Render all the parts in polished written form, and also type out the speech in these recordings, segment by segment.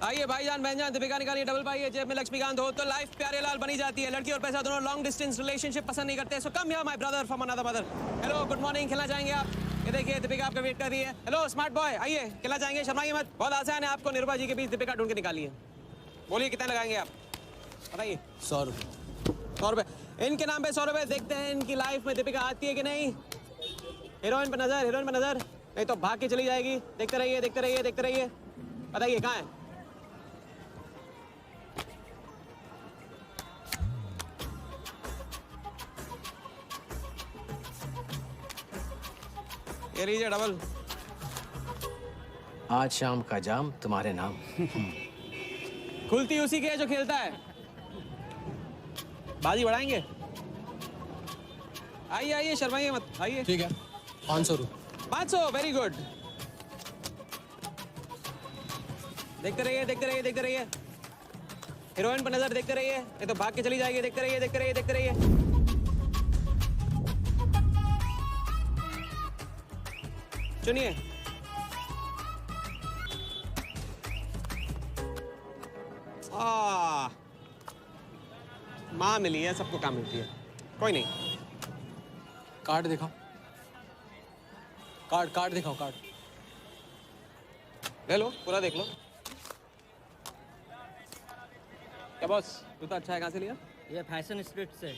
आइए भाईजान बहनजान दीपिका निकालिए डबल पाइए जेब में लक्ष्मीकांत हो तो लाइफ प्यारे लाल बनी जाती है। लड़की और पैसा दोनों लॉन्ग डिस्टेंस रिलेशनशिप पसंद नहीं करते। So come here my brother from another mother. Hello good morning, खिला जाएंगे आप? ये देखिए दीपिका आपका वेट कर रही है। हेलो स्मार्ट बॉय, आइए खिला जाएंगे, शर्माइए मत। बहुत आसान है, आपको निर्भा जी के बीच दीपिका ढूंढ के निकालिए। बोलिए कितने लगाएंगे आप, बताइए। 100 रुपये। 100 रुपये इनके नाम पे 100 रुपये। देखते हैं इनकी लाइफ में दीपिका आती है कि नहीं। हीरोइन पे नजर, हीरोइन पे नजर, नहीं तो भाग के चली जाएगी। देखते रहिए देखते रहिए देखते रहिए, बताइए कहाँ है। ये लीजिए डबल। आज शाम का जाम तुम्हारे नाम। खुलती उसी की है जो खेलता है। बाजी बढ़ाएंगे? आइए आइए, शर्माइए मत, आइए। ठीक है, 500 रुपये। 500, वेरी गुड। देखते रहिए देखते रहिए देखते रहिए, हीरोइन पर नजर, देखते रहिए नहीं तो भाग के चली जाएगी। देखते रहिए देखते रहिए देखते रहिए। सुनिए, माँ मिली है, सबको काम मिलती है, कोई नहीं। कार्ड दिखाओ, कार्ड दिखाओ, कार्ड ले लो, पूरा देख लो। क्या बॉस, जूता अच्छा है, कहाँ से लिया? ये फैशन स्ट्रीट से,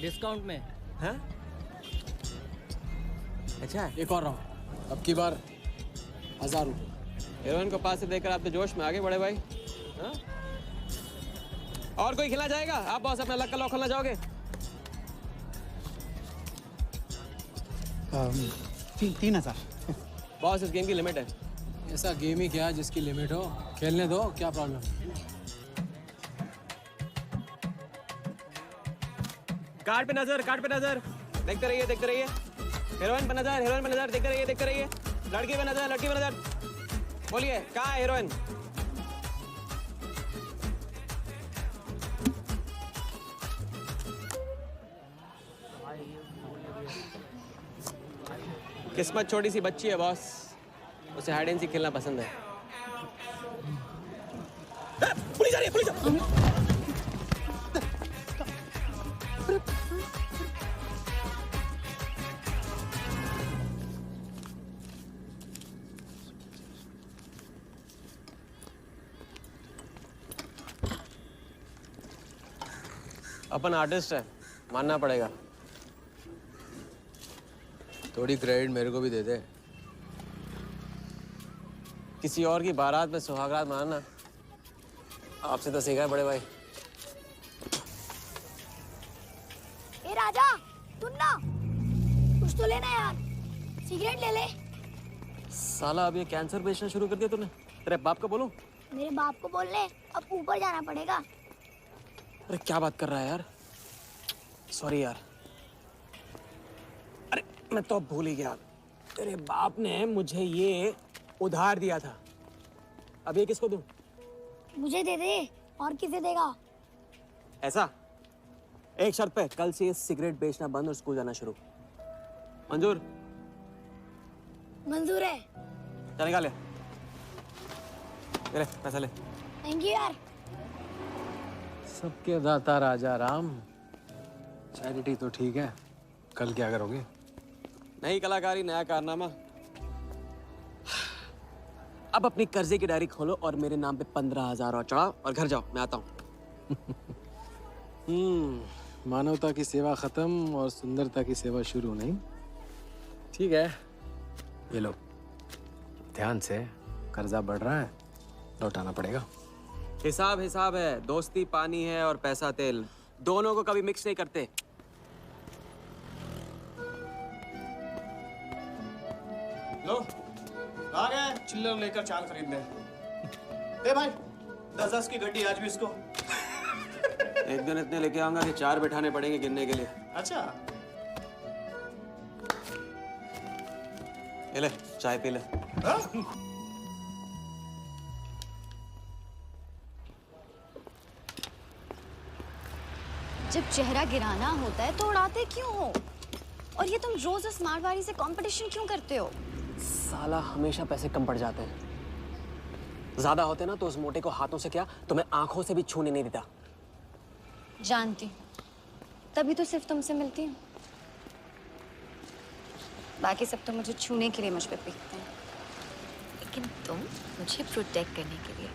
डिस्काउंट में। हैं? अच्छा है। एक और राउंड, अब की बार 1000 रुपये। हीरोइन को पास से देखकर आप तो जोश में आगे बड़े भाई। हाँ? और कोई खिला जाएगा? आप बॉस अपना लक का लॉक खोलना चाहोगे? 3000। बॉस इस गेम की लिमिट है। ऐसा गेम ही क्या जिसकी लिमिट हो, खेलने दो, क्या प्रॉब्लम? कार्ड पे नजर, कार्ड पे नजर, देखते रहिए देखते रहिए। हीरोइन पे नजर, हीरोइन पे नजर, देखते रहिए देखते रहिए। लड़की पे नजर, लड़की पे नजर। बोलिए कहाँ है हीरोइन? किस्मत छोटी सी बच्ची है बॉस, उसे हाइड एंड सीक खेलना पसंद है। पुलिस आ रही है, पुलिस! अपन आर्टिस्ट है, मानना पड़ेगा। थोड़ी क्रेडिट मेरे को भी दे दे। किसी और की बारात में सुहागरात मनाना आपसे तो सीखा है बड़े भाई। ए राजा, सुन ना, कुछ तो लेना यार, सिगरेट ले ले। साला अब ये कैंसर बेचना शुरू कर दिया तूने। तेरे बाप को बोलूं? मेरे बाप को बोल ले, अब ऊपर जाना पड़ेगा। अरे क्या बात कर रहा है यार, सॉरी यार। अरे मैं तो भूल ही गया, तेरे बाप ने मुझे ये उधार दिया था। अब ये किसको दूं? मुझे दे दे, और किसे देगा? ऐसा, एक शर्त पे, कल से ये सिगरेट बेचना बंद और स्कूल जाना शुरू। मंजूर? मंजूर है। चल निकाल ले, पैसा ले। थैंक यू यार। सबके दाता राजा राम। चैरिटी तो ठीक है, कल क्या करोगे? नई कलाकारी, नया कारनामा। अब अपनी कर्जे की डायरी खोलो और मेरे नाम पे 15,000 और चढ़ाओ और घर जाओ, मैं आता हूँ। मानवता की सेवा खत्म और सुंदरता की सेवा शुरू नहीं। ठीक है, ये लो, ध्यान से, कर्जा बढ़ रहा है, लौटाना पड़ेगा। हिसाब हिसाब है, दोस्ती पानी है और पैसा तेल, दोनों को कभी मिक्स नहीं करते। लो, आ गए चिल्लर लेकर चाल खरीदने। ए भाई, 10-10 की गड्डी आज भी इसको। एक दिन इतने लेके आऊंगा कि 4 बिठाने पड़ेंगे गिनने के लिए। अच्छा, ये ले, चाय पी ले। हाँ? जब चेहरा गिराना होता है तो उड़ाते क्यों हो? और ये तुम रोज स्मार्ट वाली से कंपटीशन क्यों करते हो? साला हमेशा पैसे कम पड़ जाते हैं। ज्यादा होते ना तो उस मोटे को हाथों से क्या तुम्हें आंखों से भी छूने नहीं देता। जानती हूँ, तभी तो सिर्फ तुमसे मिलती हूँ। बाकी सब तो मुझे छूने के लिए मुझ पे पीटते हैं, लेकिन तुम मुझे प्रोटेक्ट करने के लिए।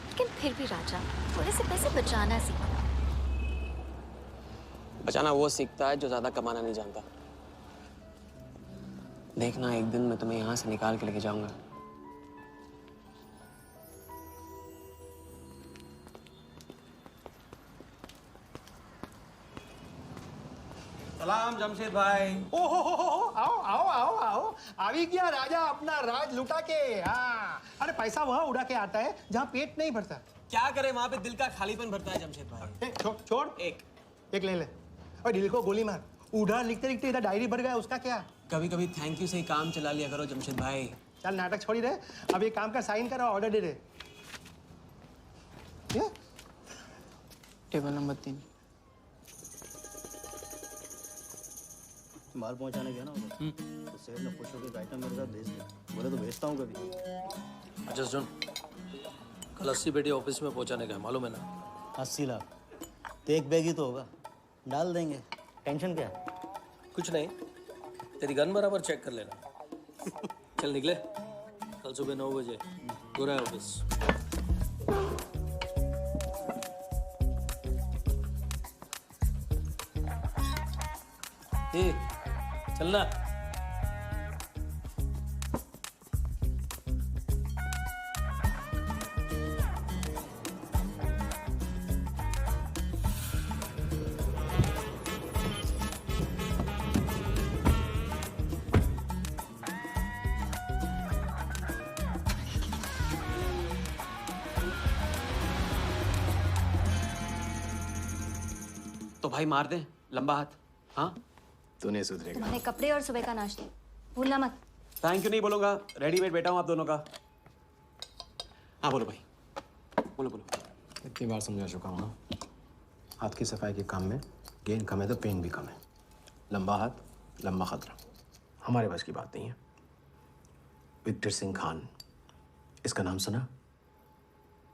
लेकिन फिर भी राजा, थोड़े से पैसे बचाना सीखो। बचाना वो सीखता है जो ज्यादा कमाना नहीं जानता। देखना एक दिन मैं तुम्हें यहाँ से निकाल के लेके जाऊंगा। सलाम जमशेद भाई। ओ हो, आओ आओ आओ आओ, अभी क्या राजा अपना राज लुटा के। हाँ, अरे पैसा वहाँ उड़ा के आता है जहाँ पेट नहीं भरता। क्या करे, वहां पे दिल का खालीपन भरता है जमशेद भाई। छोड़ एक ले ले। और दिल को गोली मार। उधार लिखते लिखते इधर डायरी भर गया, उसका क्या। कभी कभी थैंक यू से ही काम चला लिया करो जमशेद भाई। चल नाटक छोड़ी रहे, अब ये काम का साइन करो, ऑर्डर दे दे। Table number 3। माल पहुंचाने गया ना उधर, तो सेठ ने खुश होकर आइटम मेरे साथ भेज दिया। बोले तो भेजता हूँ कभी। अच्छा सुन, कल 80 पेटी ऑफिस में पहुंचाने का है, मालूम है ना? 80 लाख तो एक बैग ही तो होगा, डाल देंगे। टेंशन क्या है? कुछ नहीं, तेरी गन बराबर चेक कर लेना। चल निकले, कल सुबह 9 बजे गोरा है ऑफिस। चलना। तो भाई मार दे लंबा हाथ। हाँ तू नहीं सुधरेगा। तुम्हारे कपड़े और सुबह का नाश्ता भूलना मत। थैंक यू नहीं बोलूंगा, रेडीमेड बेटा हूं आप दोनों का। हाँ बोलो भाई, बोलो बोलो। इतनी बार समझा चुका हूँ ना, हाथ की सफाई के काम में गेन कम है तो पेन भी कम है। लंबा हाथ लंबा खतरा, हमारे बस की बात नहीं है। विक्टर सिंह खान, इसका नाम सुना?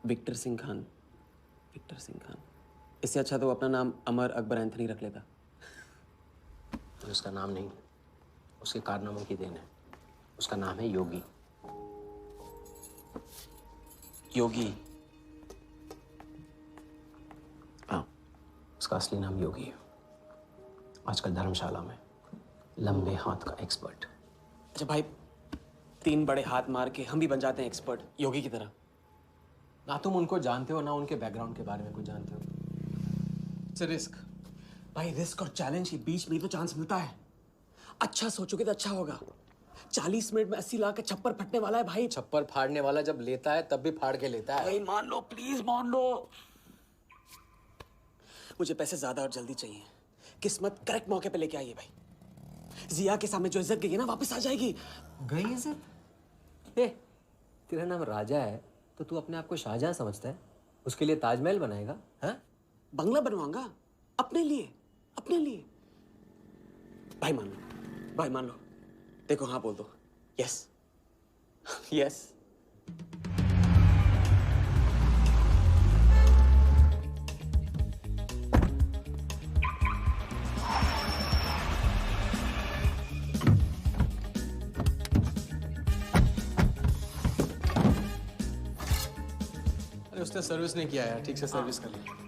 Victor Singh Khan, Victor Singh Khan. इससे अच्छा तो अपना नाम अमर अकबर एंथनी रख लेता। तो उसका नाम नहीं, उसके कारनामों की देन है। उसका नाम है योगी। योगी? हाँ, उसका असली नाम योगी है। आजकल धर्मशाला में लंबे हाथ का एक्सपर्ट। अच्छा भाई, 3 बड़े हाथ मार के हम भी बन जाते हैं एक्सपर्ट योगी की तरह। ना तुम उनको जानते हो ना उनके बैकग्राउंड के बारे में कुछ जानते हो। इट्स रिस्क भाई, रिस्क और चैलेंज के बीच में ही तो चांस मिलता है। अच्छा सोचोगे तो अच्छा होगा। 40 मिनट में 80 लाख का छप्पर फटने वाला है भाई। छप्पर फाड़ने वाला जब लेता है तब भी फाड़ के लेता है। भाई मान लो, प्लीज मान लो। मुझे पैसे ज्यादा और जल्दी चाहिए। किस्मत करेक्ट मौके पे लेके आइए भाई। जिया के सामने जो इज्जत गई है ना, वापस आ जाएगी। गई इज्जत? ए, तेरा नाम राजा है तो तू अपने आप को शाहजहां समझता है? उसके लिए ताजमहल बनाएगा? हाँ, बंगला बनवाऊंगा अपने लिए, अपने लिए। भाई मान लो, भाई मान लो। देखो हाँ बोल दो। Yes yes. अरे उसने सर्विस नहीं किया यार, ठीक से सर्विस कर लिया।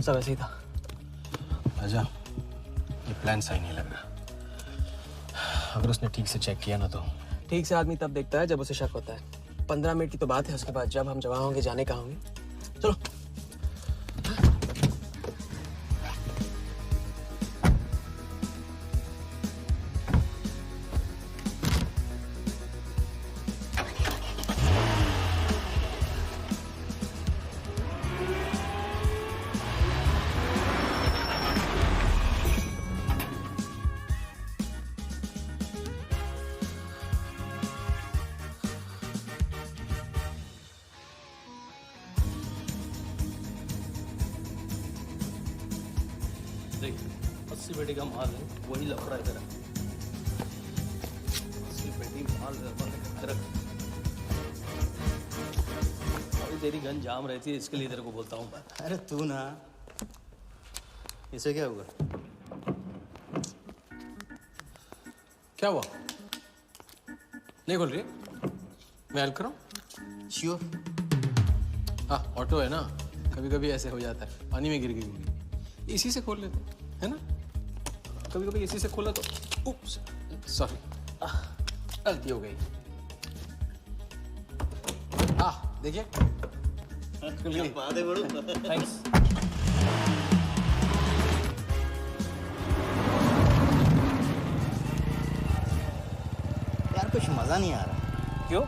सब ऐसे ही था। राजा, ये प्लान सही नहीं लग रहा। अगर उसने ठीक से चेक किया ना तो ठीक से आदमी तब देखता है जब उसे शक होता है। 15 मिनट की तो बात है, उसके बाद जब हम जवान होंगे जाने कहाँ होंगे। चलो। देख 80 पेटी का माल है, वही लफड़ा है तेरा। 80 पेटी माल रख। अभी तेरी गन जाम रहती है, इसके लिए तेरे को बोलता हूँ। अरे तू ना, इसे क्या हुआ? क्या हुआ? नहीं खोल रही? मैं हेल्प करूँ? श्योर। हाँ, ऑटो है ना, कभी कभी ऐसे हो जाता है, पानी में गिर गई होगी। इसी से खोल लेते है ना? कभी कभी इसी से खोला तो उप्स, सॉरी, गलती हो गई। देखिए, थैंक्स। यार कुछ मजा नहीं आ रहा। क्यों?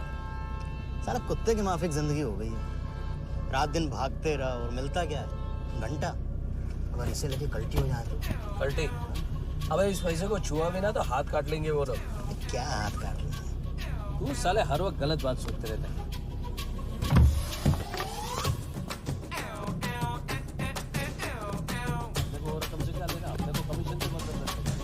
साला कुत्ते की माफिक जिंदगी हो गई है। रात दिन भागते रहो और मिलता क्या है? घंटा। अगर इसे लेके कल्टी हो जाए तो? पलटी? अबे इस पैसे को छुआ भी ना तो हाथ काट लेंगे वो लोग। क्या हाथ काट लेंगे? तू साले हर वक्त गलत बात सोचते रहते हैं। देखो और कम से क्या लेना, अपने को कमीशन से मतलब रखते हैं।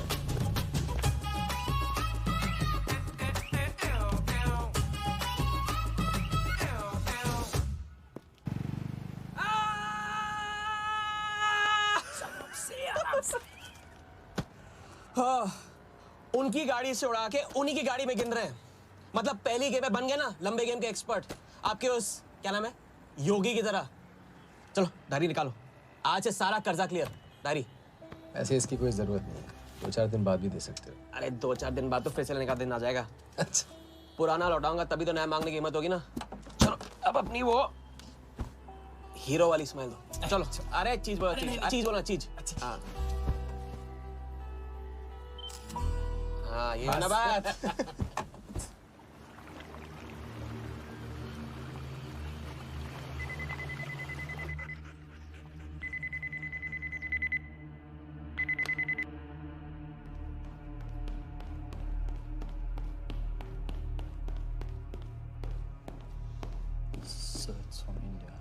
हाँ, उनकी गाड़ी से उड़ा के उन्हीं की गाड़ी में गिन रहे हैं। मतलब पहली गेम में बन गए ना लंबे गेम के एक्सपर्ट, आपके उस क्या नाम है योगी की तरह। चलो डायरी निकालो, आज से सारा कर्जा क्लियर। डायरी। ऐसे इसकी कोई जरूरत नहीं है, 2-4 दिन बाद भी दे सकते हो। अरे 2-4 दिन बाद तो फिर से लेने का दिन आ जाएगा। अच्छा, पुराना लौटाऊंगा तभी तो नया मांगने की हिम्मत होगी ना। चलो अब अपनी वो हीरो वाली स्माइल दो। चलो। अरे चीज बोलो, चीज बोलो, चीज। हाँ हाँ, ये ना बात। So it's from India.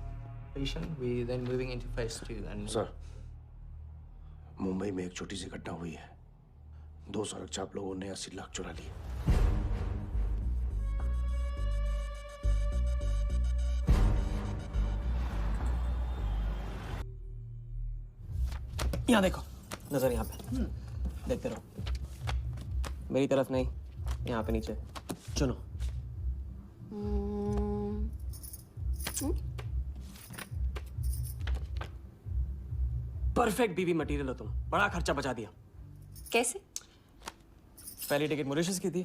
patient, we then moving into phase 2 and sir, Mumbai में एक छोटी सी घटना हुई है। 2 सड़क चाप लोगों ने 80 लाख चुरा लिए। यहाँ देखो, नजर यहाँ पे। देखते रहो, मेरी तरफ नहीं, यहाँ पे नीचे। चुनो। परफेक्ट बीवी मटेरियल हो तुम, बड़ा खर्चा बचा दिया। कैसे? पहली टिकट मॉरिशस की थी,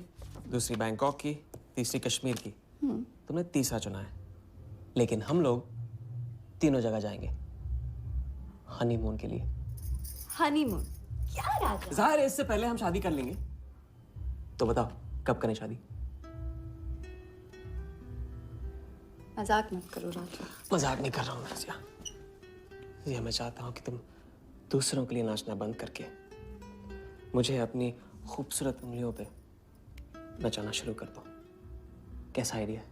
दूसरी बैंकॉक की, तीसरी कश्मीर की। तुमने तीसरा चुना है, लेकिन हम लोग तीनों जगह जाएंगे हनीमून के लिए। हनीमून? क्या राजा? जाहिर है इससे पहले हम शादी कर लेंगे। तो बताओ कब करें शादी? मजाक मत करो राजा। मजाक नहीं कर रहा हूँ रजिया। ये मैं चाहता हूँ कि तुम दूसरों के लिए नाचना बंद करके मुझे अपनी खूबसूरत उंगलियों पे नचाना शुरू कर दो। कैसा आइडिया है?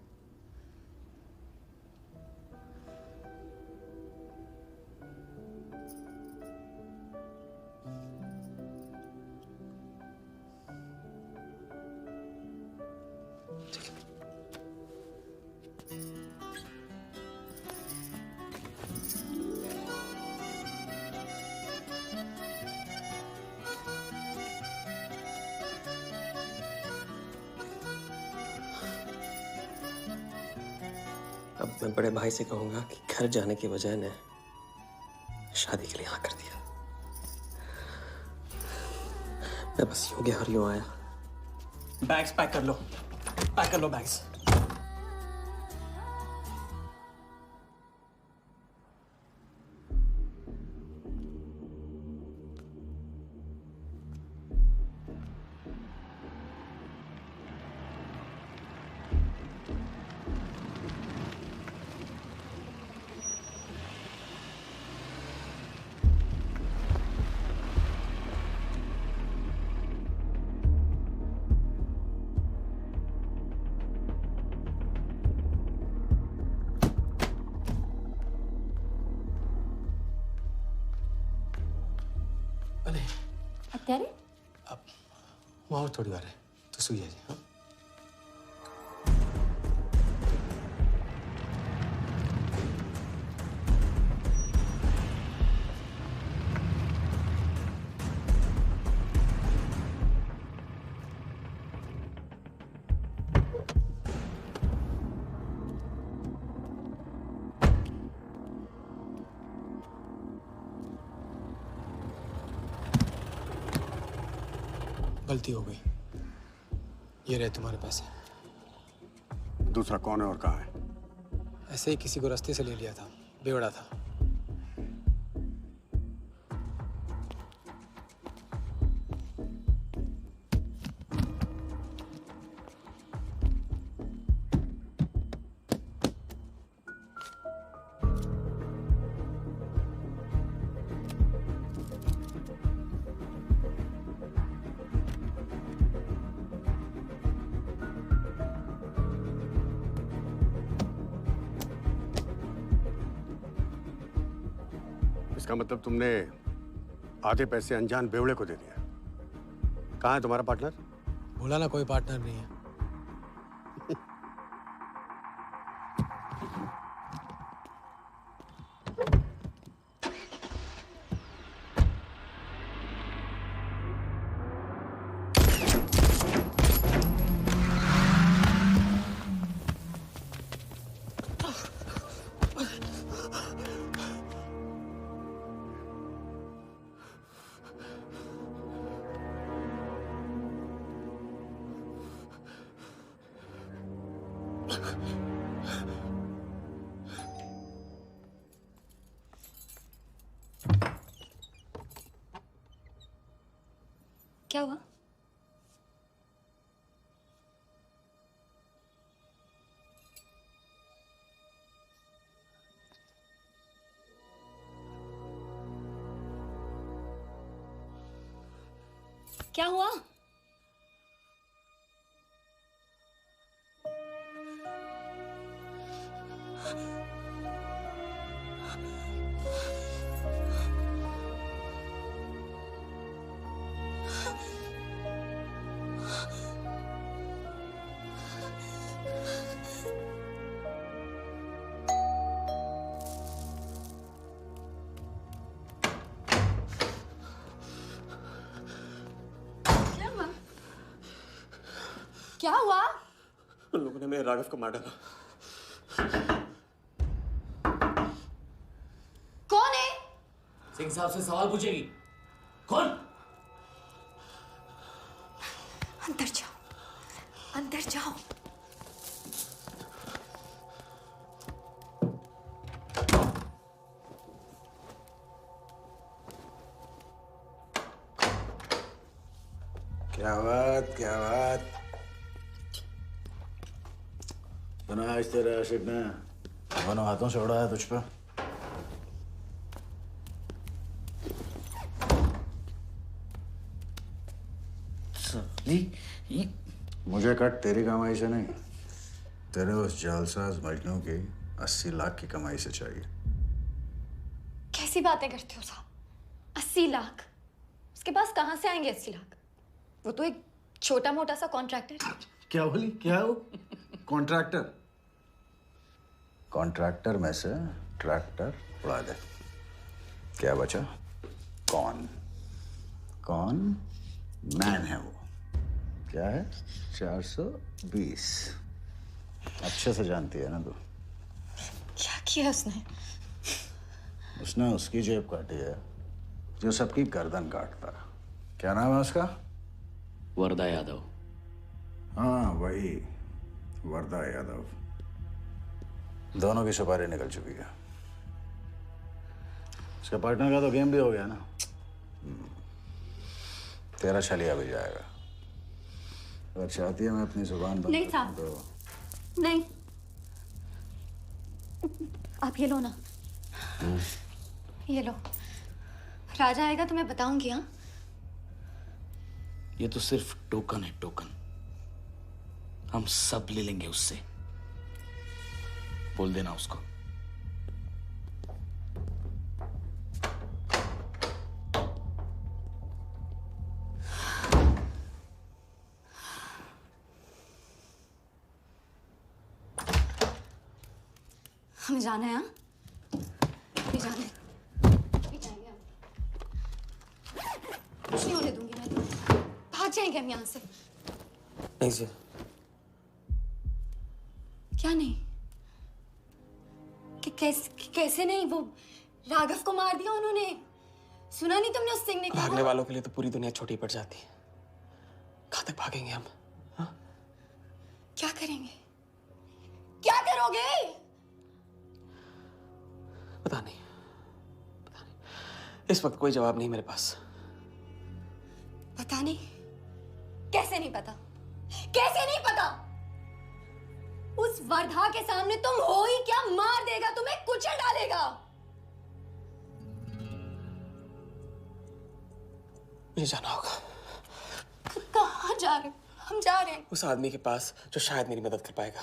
अब मैं बड़े भाई से कहूंगा कि घर जाने के बजाय ने शादी के लिए हाँ कर दिया। मैं बस यूं गया और यूं आया, बैग्स पैक कर लो बैग्स। અત્યારે वहाँ और थोड़ी बार है तो सुई जाइए। हाँ? गलती हो गई। ये रहे तुम्हारे पैसे। दूसरा कौन है और कहाँ है? ऐसे ही किसी को रास्ते से ले लिया था, बेवड़ा था। इसका मतलब तुमने आधे पैसे अनजान बेवड़े को दे दिया। कहाँ है तुम्हारा पार्टनर? बोला ना कोई पार्टनर नहीं है। क्या हुआ? क्या हुआ? क्या हुआ? उन लोगों ने मेरे राघव को मार डाला। कौन है? सिंह साहब से सवाल पूछेगी। कौन? अंदर जाओ, अंदर जाओ। क्या बात, क्या बात। सुना आज तेरे आशिक ने दोनों हाथों से उड़ाया तुझ पे। मुझे कट तेरी कमाई से नहीं, तेरे उस जालसाज मजनू की 80 लाख की कमाई से चाहिए। कैसी बातें करते हो साहब? 80 लाख? उसके पास कहां से आएंगे 80 लाख? वो तो एक छोटा मोटा सा कॉन्ट्रैक्टर है। क्या बोली? क्या हो? कॉन्ट्रैक्टर? कॉन्ट्रैक्टर में से ट्रैक्टर उड़ा दे। क्या बचा? कौन? कौन मैन है वो? क्या है? 420। अच्छे से जानती है ना तू? क्या किया उसने? उसने उसकी जेब काटी है जो सबकी गर्दन काटता। क्या नाम है उसका? वरदा यादव। हाँ वही वर्दा यादव। दोनों की सुपारी निकल चुकी है। उसके पार्टनर का तो गेम भी हो गया ना। तेरा छलिया भी जाएगा। अगर चाहती है मैं अपनी जुबान बंद नहीं साहब, तो नहीं। आप ये लो ना, ये लो। राजा आएगा तो मैं बताऊंगी। हाँ, ये तो सिर्फ टोकन है, टोकन। हम सब ले लेंगे उससे। बोल देना उसको। हमें जाना है। हाँ, हमें जाना है। अभी जाएंगे हम। कुछ नहीं होने दूंगी मैं तो। भाग जाएंगे हम यहाँ से। नहीं सर। क्या नहीं? कैसे नहीं? वो राघव को मार दिया उन्होंने। सुना नहीं तुमने उस सिंह ने? भागने वालों के लिए तो पूरी दुनिया छोटी पड़ जाती है। कहाँ तक भागेंगे हम? हाँ? क्या करेंगे? क्या करोगे? पता नहीं। इस वक्त कोई जवाब नहीं मेरे पास। पता नहीं? कैसे नहीं पता? कैसे नहीं पता? उस वर्धा के सामने तुम हो ही क्या? मार देगा तुम्हें, कुचल डालेगा। मुझे जाना होगा। कहाँ जा रहे? हम जा रहे हैं उस आदमी के पास जो शायद मेरी मदद कर पाएगा।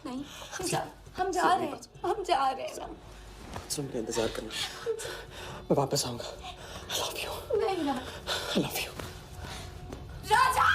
नहीं, हम जा रहे हैं। हम जा रहे हैं। सुन, मेरा इंतजार करना। मैं वापस आऊंगा। I love you. नहीं ना। I love you. राजा!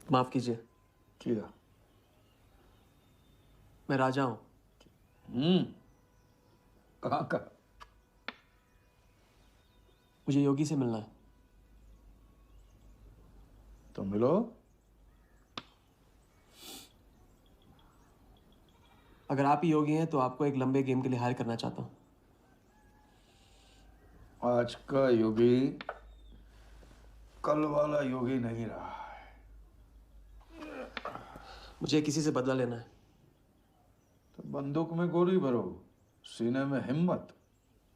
माफ कीजिए। किया। मैं राजा हूं। कहाँ का? मुझे योगी से मिलना है। तो मिलो। अगर आप ही योगी हैं तो आपको एक लंबे गेम के लिए हायर करना चाहता हूं। आज का योगी कल वाला योगी नहीं रहा। मुझे किसी से बदला लेना है। तो बंदूक में गोली भरो, सीने में हिम्मत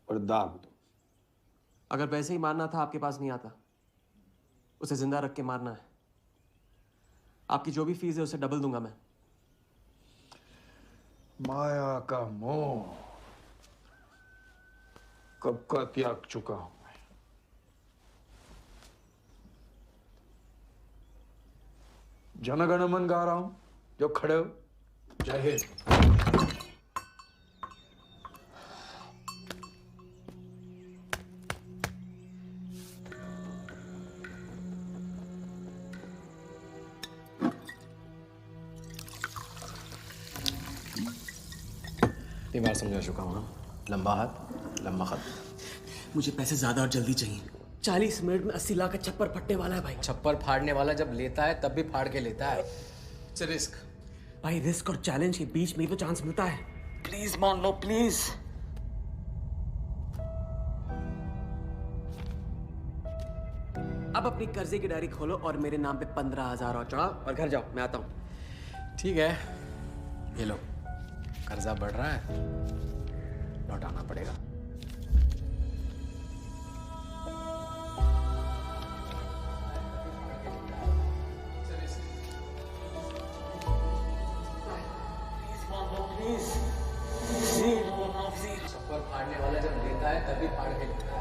और दाग दो। अगर वैसे ही मारना था आपके पास नहीं आता। उसे जिंदा रख के मारना है। आपकी जो भी फीस है उसे डबल दूंगा मैं। माया का मोह कब का त्याग चुका हूं मैं। जनगण मन गा रहा हूं, जो खड़े हो। जय हिंद। इतनी बार समझा चुका हूँ। लंबा हाथ लंबा खत। मुझे पैसे ज्यादा और जल्दी चाहिए। 40 मिनट में 80 लाख का छप्पर फटने वाला है भाई। छप्पर फाड़ने वाला जब लेता है तब भी फाड़ के लेता है। It's risk. भाई रिस्क और चैलेंज के बीच में ही तो चांस मिलता है। प्लीज मान लो प्लीज। अब अपनी कर्जे की डायरी खोलो और मेरे नाम पे 15,000 और चढ़ाओ और घर जाओ। मैं आता हूं। ठीक है, ये लो। कर्जा बढ़ रहा है, लौटाना पड़ेगा। छप्पर फाड़ने वाला जब लेता है तभी फाड़ के लेता है।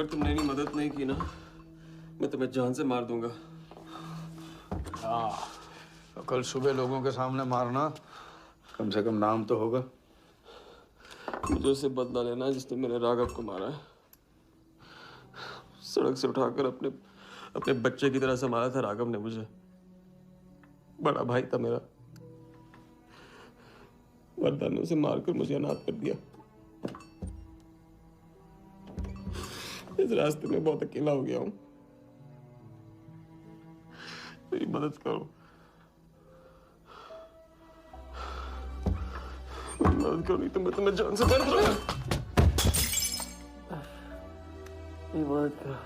अगर तुमने इनकी मदद नहीं की ना, मैं तुम्हें जान से मार दूंगा। हाँ, तो कल सुबह लोगों के सामने मारना, कम से कम नाम तो होगा। मुझे उससे बदला लेना है जिसने मेरे राघव को मारा है। सड़क से उठाकर अपने बच्चे की तरह संभाला था राघव ने मुझे। बड़ा भाई था मेरा, वरदान ने उसे मारकर मुझे अनाथ कर दिया। इस रास्ते में बहुत अकेला हो गया हूँ, मेरी मदद करो, मेरी मदद करो, नहीं तो मैं तुम्हें जान से मार दूंगा। मेरी मदद करो।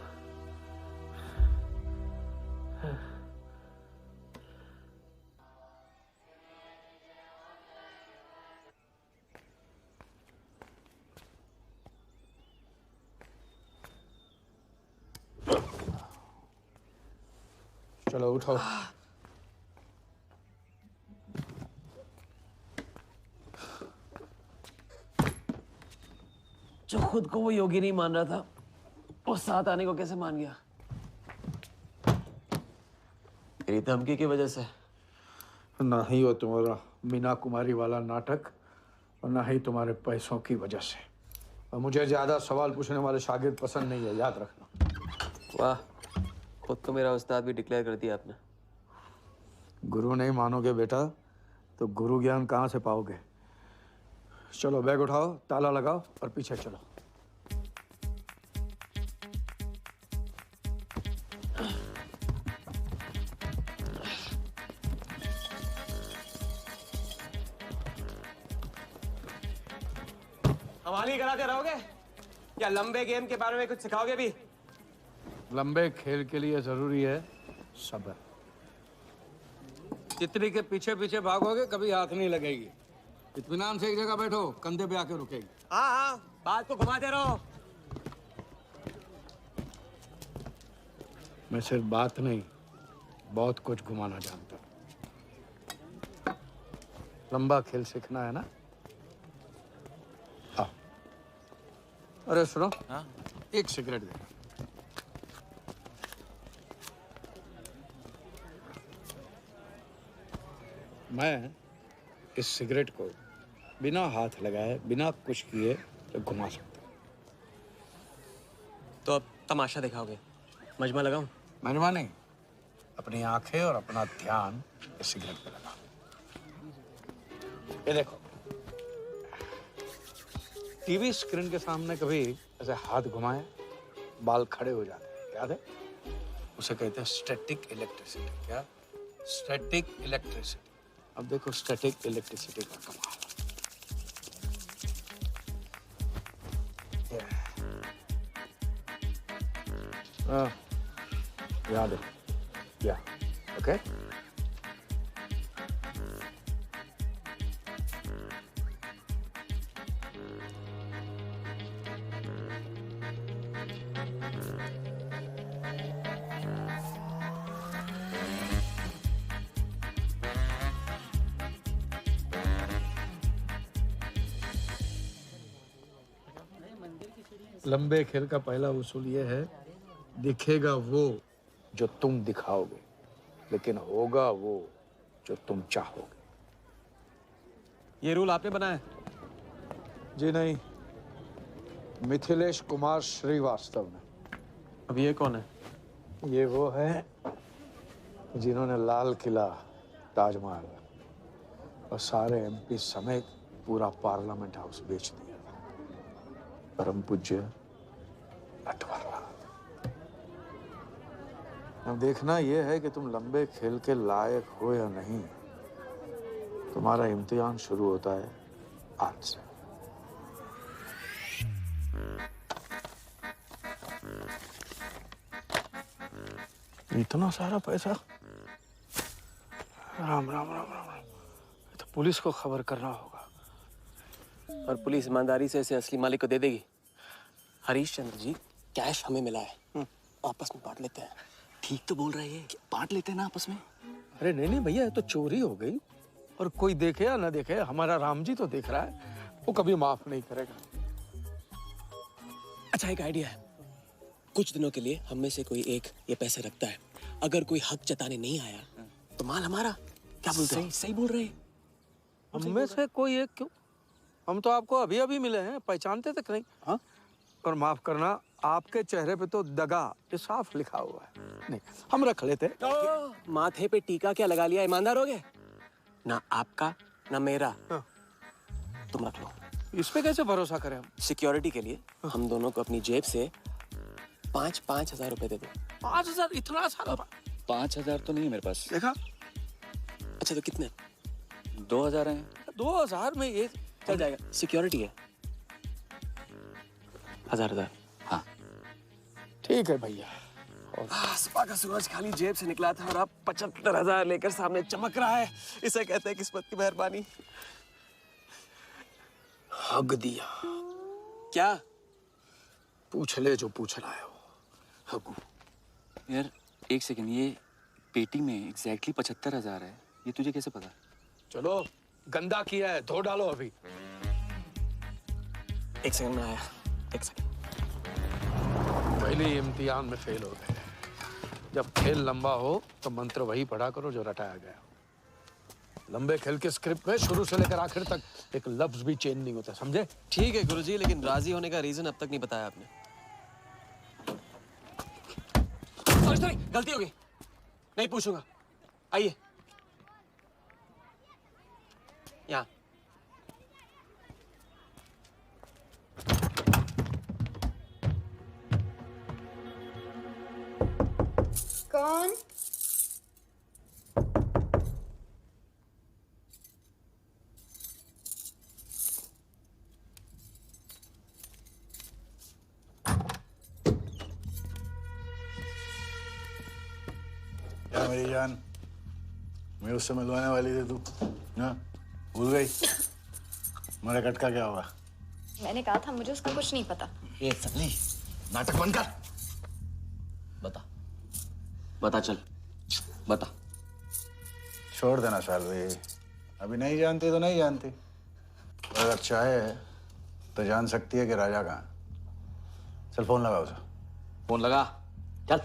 चलो उठो। जो खुद को वो योगी नहीं मान रहा था, वो साथ आने को कैसे मान गया? मेरी धमकी की वजह से। ना ही वो तुम्हारा मीना कुमारी वाला नाटक और ना ही तुम्हारे पैसों की वजह से। और मुझे ज्यादा सवाल पूछने वाले शागिर्द पसंद नहीं है, याद रखना। वाह, खुद को मेरा उस्ताद भी डिक्लेयर कर दिया आपने। गुरु नहीं मानोगे बेटा तो गुरु ज्ञान कहाँ से पाओगे? चलो बैग उठाओ, ताला लगाओ और पीछे चलो। हमारी कराते रहोगे या लंबे गेम के बारे में कुछ सिखाओगे भी? लंबे खेल के लिए जरूरी है सब्र। तितली के पीछे पीछे भागोगे कभी हाथ नहीं लगेगी। इत्मीनान से एक जगह बैठो, कंधे पे आके रुकेगी। हाँ हाँ, बात को घुमाते रहो। मैं सिर्फ बात नहीं, बहुत कुछ घुमाना जानता हूँ। लंबा खेल सीखना है ना? आओ। अरे सुनो, एक सिगरेट दे। मैं इस सिगरेट को बिना हाथ लगाए, बिना कुछ किए तो घुमा सकता हूँ। तो अब तमाशा दिखाओगे? मजमा लगाऊं? मजमा नहीं, अपनी आंखें और अपना ध्यान इस सिगरेट पे लगा। ये देखो, टीवी स्क्रीन के सामने कभी ऐसे हाथ घुमाए बाल खड़े हो जाते हैं, याद है? उसे कहते हैं स्टैटिक इलेक्ट्रिसिटी। क्या? Static electricity. अब देखो स्टैटिक इलेक्ट्रिसिटी का कमाल। याद है? या ओके। लंबे खेल का पहला उसूल ये है, दिखेगा वो जो तुम दिखाओगे, लेकिन होगा वो जो तुम चाहोगे। ये रूल आपने बनाया? जी नहीं, मिथिलेश कुमार श्रीवास्तव ने। अब ये कौन है? ये वो है जिन्होंने लाल किला, ताजमहल और सारे एमपी समेत पूरा पार्लियामेंट हाउस बेच दिया। परम पूज्य नटवरलाल। अब देखना यह है कि तुम लंबे खेल के लायक हो या नहीं। तुम्हारा इम्तिहान शुरू होता है आज से। इतना सारा पैसा? राम राम राम राम राम। तो पुलिस को खबर करना होगा। और पुलिस ईमानदारी से इसे असली मालिक को दे देगी। हरीश चंद्र जी, कैश हमें मिला है, आपस में बांट लेते हैं। ठीक तो बोल रहे हैं, बांट लेते हैं ना आपस में। अरे नहीं नहीं भैया, तो चोरी हो गई और कोई देखे या ना देखे, हमारा राम जी तो देख रहा है, वो कभी माफ नहीं करेगा। अच्छा, एक आइडिया है। कुछ दिनों के लिए हम में से कोई एक ये पैसे रखता है, अगर कोई हक जताने नहीं आया तो माल हमारा। क्या बोलते हो? सही बोल रहे हैं। हम में से कोई एक क्यों? हम तो आपको अभी अभी मिले हैं, पहचानते तक नहीं। हाँ? और माफ करना, आपके चेहरे पे तो दगा ये साफ लिखा हुआ है। नहीं, हम रख लेते। माथे पे टीका क्या लगा लिया, ईमानदार हो गए? ना आपका ना मेरा। तुम रख लो। इस पे कैसे भरोसा करें हम? सिक्योरिटी के लिए हम दोनों को अपनी जेब से 5,000 रुपए दे दो। 5,000? इतना सारा? 5,000 तो नहीं है मेरे पास। देखा? अच्छा तो कितने? 2,000 हैं। 2,000 में ये चल जाएगा। सिक्योरिटी है 1,000। हाँ ठीक है भैया। सुबह का सूरज खाली जेब से निकला था और अब 75,000 लेकर सामने चमक रहा है। इसे कहते हैं किस्मत की मेहरबानी। हक दिया। क्या? पूछ ले जो पूछना है वो। हकू। यार एक सेकंड, ये पेटी में एग्जैक्टली 75,000 है, ये तुझे कैसे पता? चलो गंदा किया है, धो डालो अभी। एक सेकंड में आया। एक सेकंड। पहले इम्तिहान में फेल हो गए। जब खेल लंबा हो तो मंत्र वही पढ़ा करो जो रटाया गया। लंबे खेल के स्क्रिप्ट में शुरू से लेकर आखिर तक एक लफ्ज भी चेंज नहीं होता, समझे? ठीक है गुरुजी, लेकिन राजी होने का रीजन अब तक नहीं बताया आपने। सॉरी, गलती हो गई। नहीं पूछूंगा। आइए यहाँ। कौन? क्या मेरी जान, मैं उससे मिलवाने वाली थी तू ना, भूल गई? मेरा कटका क्या हुआ? मैंने कहा था मुझे उसका कुछ नहीं पता। ये सल्ली, नाटक बंद कर। बता चल, बता। छोड़ देना शालवी, अभी नहीं जानती तो नहीं जानती। अगर चाहे तो जान सकती है कि राजा कहाँ है। चल फोन लगा उसे। फोन लगा, चल।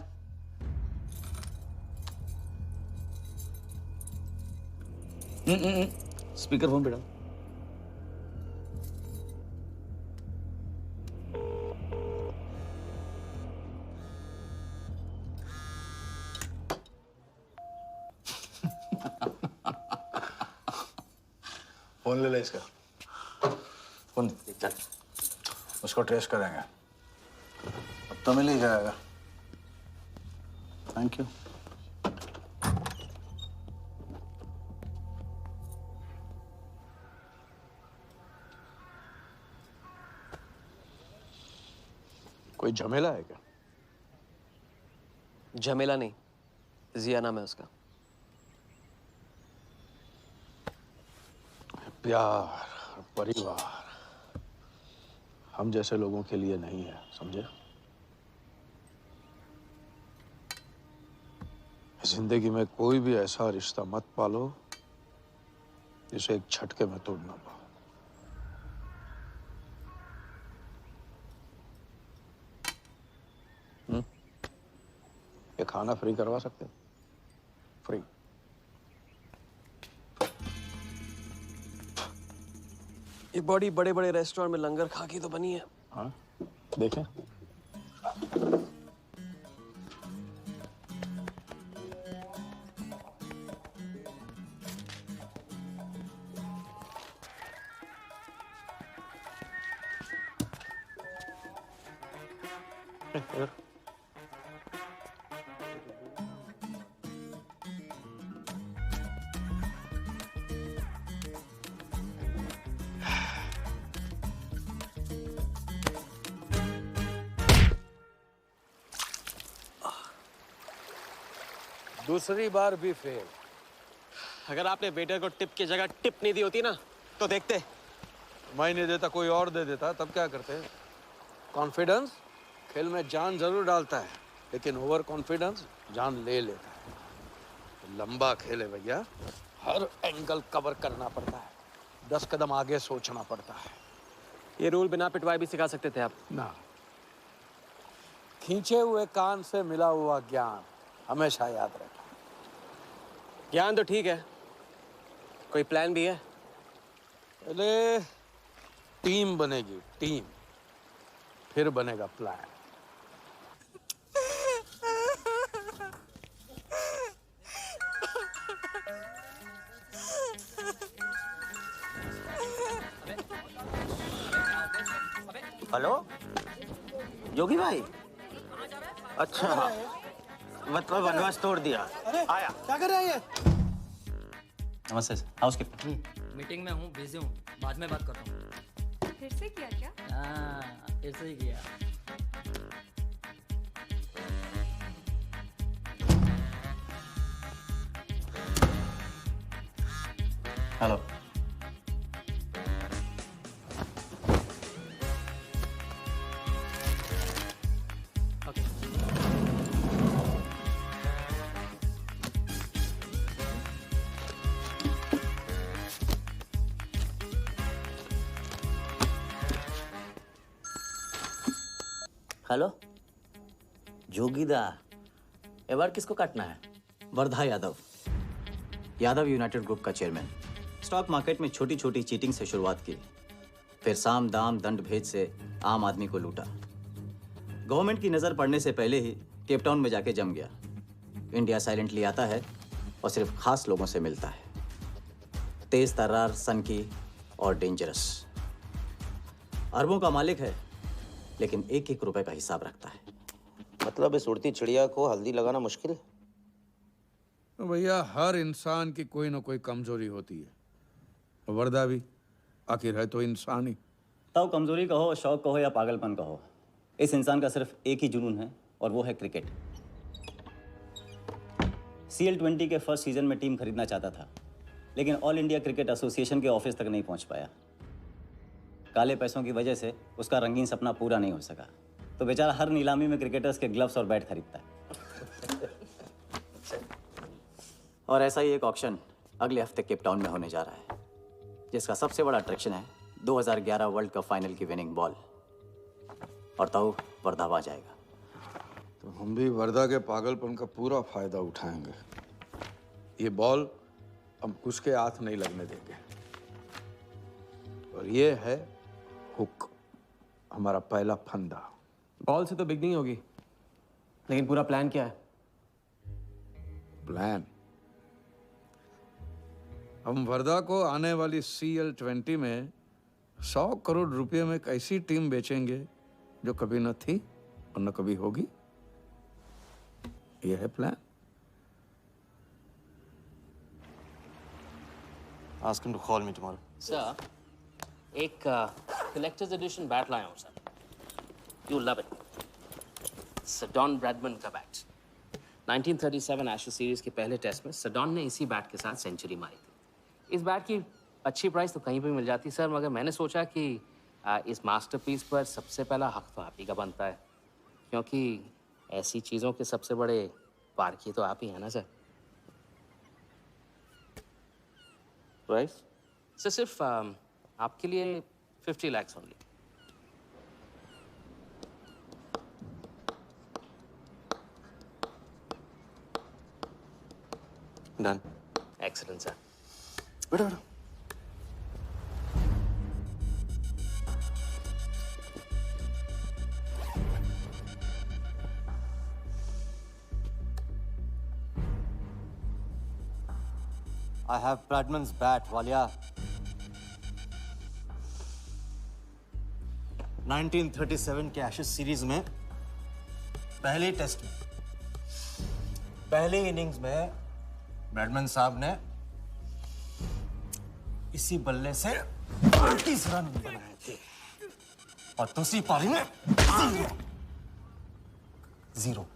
स्पीकर फोन पे डाल। फोन ले ले इसका। फोन चल, उसको ट्रेस करेंगे। अब तो मिल ही जाएगा। Thank you. कोई झमेला है क्या? झमेला नहीं, जिया नाम है उसका। प्यार, परिवार हम जैसे लोगों के लिए नहीं है, समझे? जिंदगी में कोई भी ऐसा रिश्ता मत पालो जिसे एक झटके में तोड़ ना पाओ। ये खाना फ्री करवा सकते हो? फ्री। ये बॉडी बड़े बड़े रेस्टोरेंट में लंगर खा के तो बनी है। हाँ, देखें। दूसरी बार भी फेल। अगर आपने वेटर को टिप की जगह टिप नहीं दी होती ना तो देखते। मैं नहीं देता, कोई और दे देता, तब क्या करते? कॉन्फिडेंस खेल में जान जरूर डालता है, लेकिन ओवर कॉन्फिडेंस जान ले लेता है। लंबा खेल है भैया, हर एंगल कवर करना पड़ता है, 10 कदम आगे सोचना पड़ता है। ये रूल बिना पिटवाए भी सिखा सकते थे आप। ना, खींचे हुए कान से मिला हुआ ज्ञान हमेशा याद रखें। ज्ञान तो ठीक है, कोई प्लान भी है? पहले टीम बनेगी, टीम, फिर बनेगा प्लान। हेलो योगी भाई, अच्छा मतलब वनवास तोड़ दिया। आया क्या कर रहे हैं? नमस्ते सर, हाउसकीपर। मीटिंग में हूँ, बिजी हूँ, बाद में बात करता हूँ। फिर से किया क्या? हाँ, फिर से ही किया। हेलो हेलो जोगीदा, ए बार किसको काटना है? वर्धा यादव, यादव यूनाइटेड ग्रुप का चेयरमैन। स्टॉक मार्केट में छोटी छोटी चीटिंग से शुरुआत की, फिर साम दाम दंड भेद से आम आदमी को लूटा। गवर्नमेंट की नज़र पड़ने से पहले ही केप टाउन में जाके जम गया। इंडिया साइलेंटली आता है और सिर्फ खास लोगों से मिलता है। तेज तर्रार, सनकी और डेंजरस। अरबों का मालिक है, लेकिन एक एक रुपए का हिसाब रखता है। मतलब इस उड़ती चिड़िया को हल्दी लगाना मुश्किल है? तो भैया हर इंसान की कोई ना कोई कमजोरी होती है, वर्दा भी आखिर है तो इंसान ही। ताऊ कमजोरी कहो, शौक कहो या पागलपन कहो, इस इंसान का सिर्फ एक ही जुनून है और वो है क्रिकेट। CL20 के फर्स्ट सीजन में टीम खरीदना चाहता था, लेकिन ऑल इंडिया क्रिकेट एसोसिएशन के ऑफिस तक नहीं पहुंच पाया। काले पैसों की वजह से उसका रंगीन सपना पूरा नहीं हो सका, तो बेचारा हर नीलामी में क्रिकेटर्स के ग्लव्स और बैट खरीदता है। और ऐसा ही एक ऑक्शन अगले हफ्ते केप टाउन में होने जा रहा है, जिसका सबसे बड़ा अट्रैक्शन है 2011 वर्ल्ड कप फाइनल की विनिंग बॉल। और ताऊ वर्धा आ जाएगा। तो हम भी वर्धा के पागलपन का पूरा फायदा उठाएंगे। ये बॉल हम उसके हाथ नहीं लगने देंगे। और ये है हुक, हमारा पहला फंदा। बॉल से तो बिगनिंग होगी, लेकिन पूरा प्लान क्या है? प्लान, हम वर्धा को आने वाली CL20 में 100 करोड़ रुपए में एक ऐसी टीम बेचेंगे जो कभी न थी और न कभी होगी। यह है plan. Ask him to call me tomorrow. Sir, एक कलेक्टर्स एडिशन बैट लाया हूँ sir. You love it. Sir Don Bradman का बैट। 1937 एशेज सीरीज के पहले टेस्ट में सडॉन ने इसी बैट के साथ सेंचुरी मारी थी। इस बैट की अच्छी प्राइस तो कहीं भी मिल जाती सर, मगर मैंने सोचा कि इस मास्टरपीस पर सबसे पहला हक तो आप ही का बनता है, क्योंकि ऐसी चीज़ों के सबसे बड़े पारखी तो आप ही हैं ना सर। प्राइस सर सिर्फ आपके लिए 50 lakhs only. Done. Excellent sir. बैठो बैठो। I have Bradman's bat, Walia. 1937 के एशेज सीरीज में पहले टेस्ट में पहले इनिंग्स में ब्रैडमैन साहब ने इसी बल्ले से 38 रन बनाए थे और दूसरी पारी में जीरो।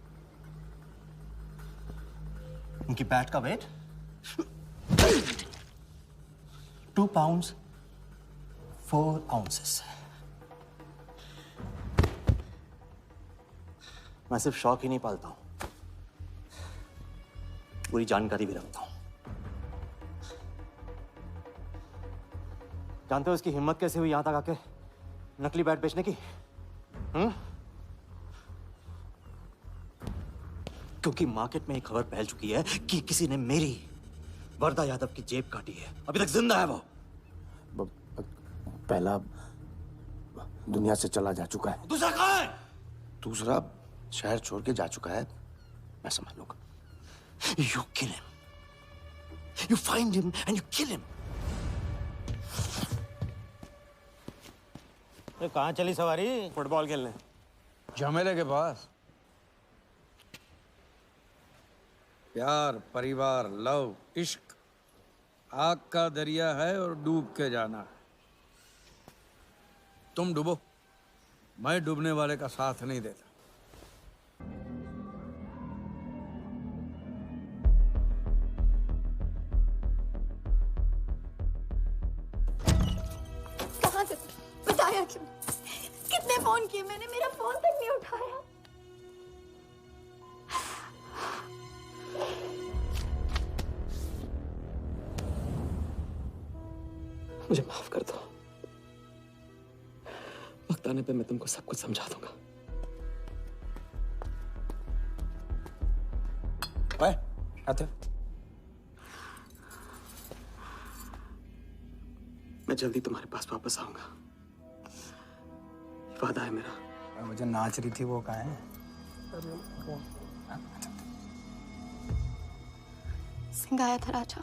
उनकी बैट का वेट 2 pounds 4 ounces। मैं सिर्फ शौक ही नहीं पालता हूं, पूरी जानकारी भी रखता हूं। जानते हो इसकी हिम्मत कैसे हुई यहां तक आके नकली बैट बेचने की? क्योंकि मार्केट में एक खबर फैल चुकी है कि किसी ने मेरी वरदा यादव की जेब काटी है। अभी तक जिंदा है वो। पहला दुनिया से चला जा चुका है, दूसरा कहाँ है? दूसरा शहर छोड़ के जा चुका है। मैं समझ लूंगा। You kill him. You find him and you kill him. कहाँ चली सवारी? फुटबॉल खेलने। झमेले के पास। प्यार, परिवार, लव, इश्क आग का दरिया है और डूब के जाना है। तुम डूबो, मैं डूबने वाले का साथ नहीं देता। कहाँ से बताया क्यों? कितने फोन किए मैंने, मेरा फोन तक नहीं उठाया। मुझे माफ कर दो। वक्त आने पे मैं तुमको सब कुछ समझा दूंगा। ओए, आते। मैं जल्दी तुम्हारे पास वापस आऊंगा, वादा है मेरा। वो जो नाच रही थी वो कहाँ है? सिंह आया था राजा,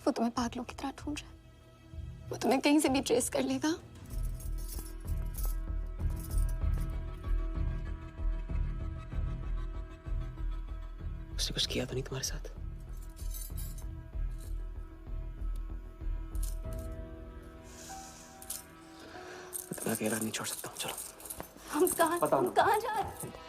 वो तुम्हें पागलों की तरह ढूंढ रहा है। वो तुम्हें कहीं से भी ट्रेस कर लेगा। उसने कुछ किया तो नहीं तुम्हारे साथ? मैं तुम्हें अकेला नहीं छोड़ सकता हूँ। चलो। हम कहाँ जा रहे हैं?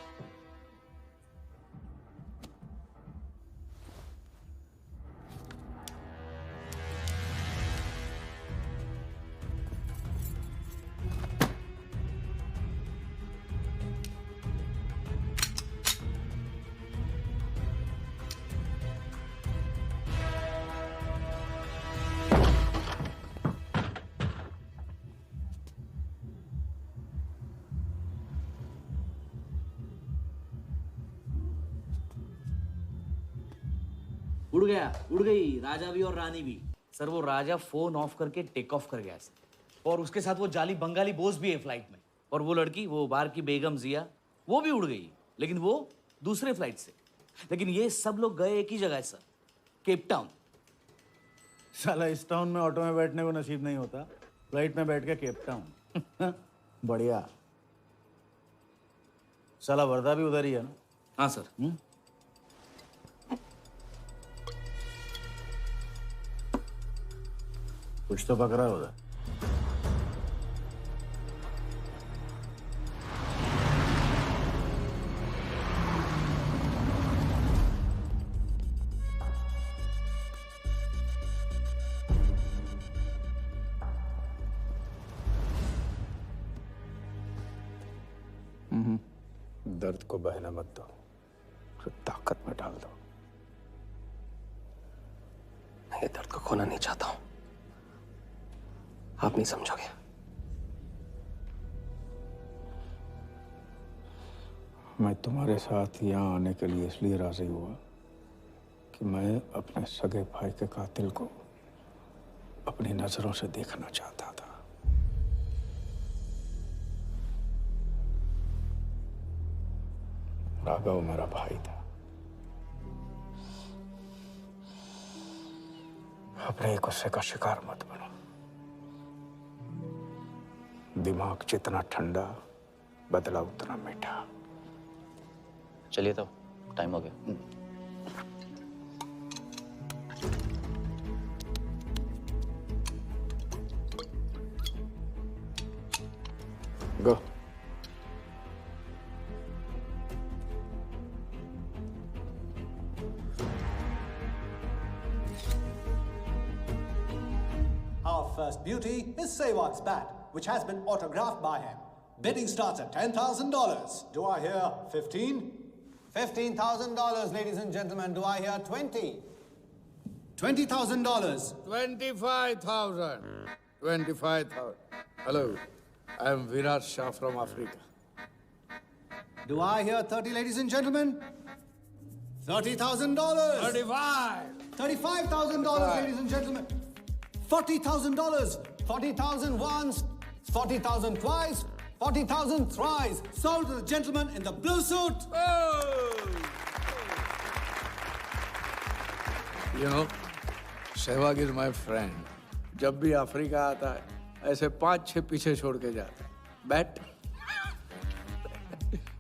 उड़ गई राजा भी और रानी भी। सर वो राजा फोन ऑफ करके टेक ऑफ कर गया सर, और उसके साथ वो जाली बंगाली बोस भी है फ्लाइट में। और वो लड़की, वो बाहर की बेगम जिया, वो भी उड़ गई, लेकिन वो दूसरे फ्लाइट से। लेकिन ये सब लोग गए एक ही जगह है सर, केप टाउन। साला इस टाउन में ऑटो में बैठने को नसीब नहीं होता, फ्लाइट में बैठ के केप टाउन। बढ़िया। साला वर्दा भी उधर ही है ना? हाँ सर। कुछ तो पकड़ा उधर। दर्द को बहने मत दो, उसे ताकत में डाल दो। मैं ये दर्द को खोना नहीं चाहता हूं, आप नहीं समझोगे। मैं तुम्हारे साथ यहाँ आने के लिए इसलिए राजी हुआ कि मैं अपने सगे भाई के कातिल को अपनी नजरों से देखना चाहता था। राघव मेरा भाई था। अपने ही गुस्से का शिकार मत बनो। दिमाग जितना ठंडा, बदला उतना मीठा। चलिए तो टाइम हो गया। गो। Our first beauty is Sehwag's bat, which has been autographed by him. Bidding starts at $10,000. Do I hear 15? $15,000, ladies and gentlemen. Do I hear 20? $20,000. 25,000. 25,000. Hello, I am Virat Shah from Africa. Do I hear 30, ladies and gentlemen? $30,000. 35. $35,000, ladies and gentlemen. $40,000. 40,000 once, 40,000 twice, 40,000 thrice. Sold to the gentleman in the blue suit. You know, Sehwag is my friend. जब भी Africa आता है, ऐसे 5-6 पीछे छोड़ के जाता है. Bet.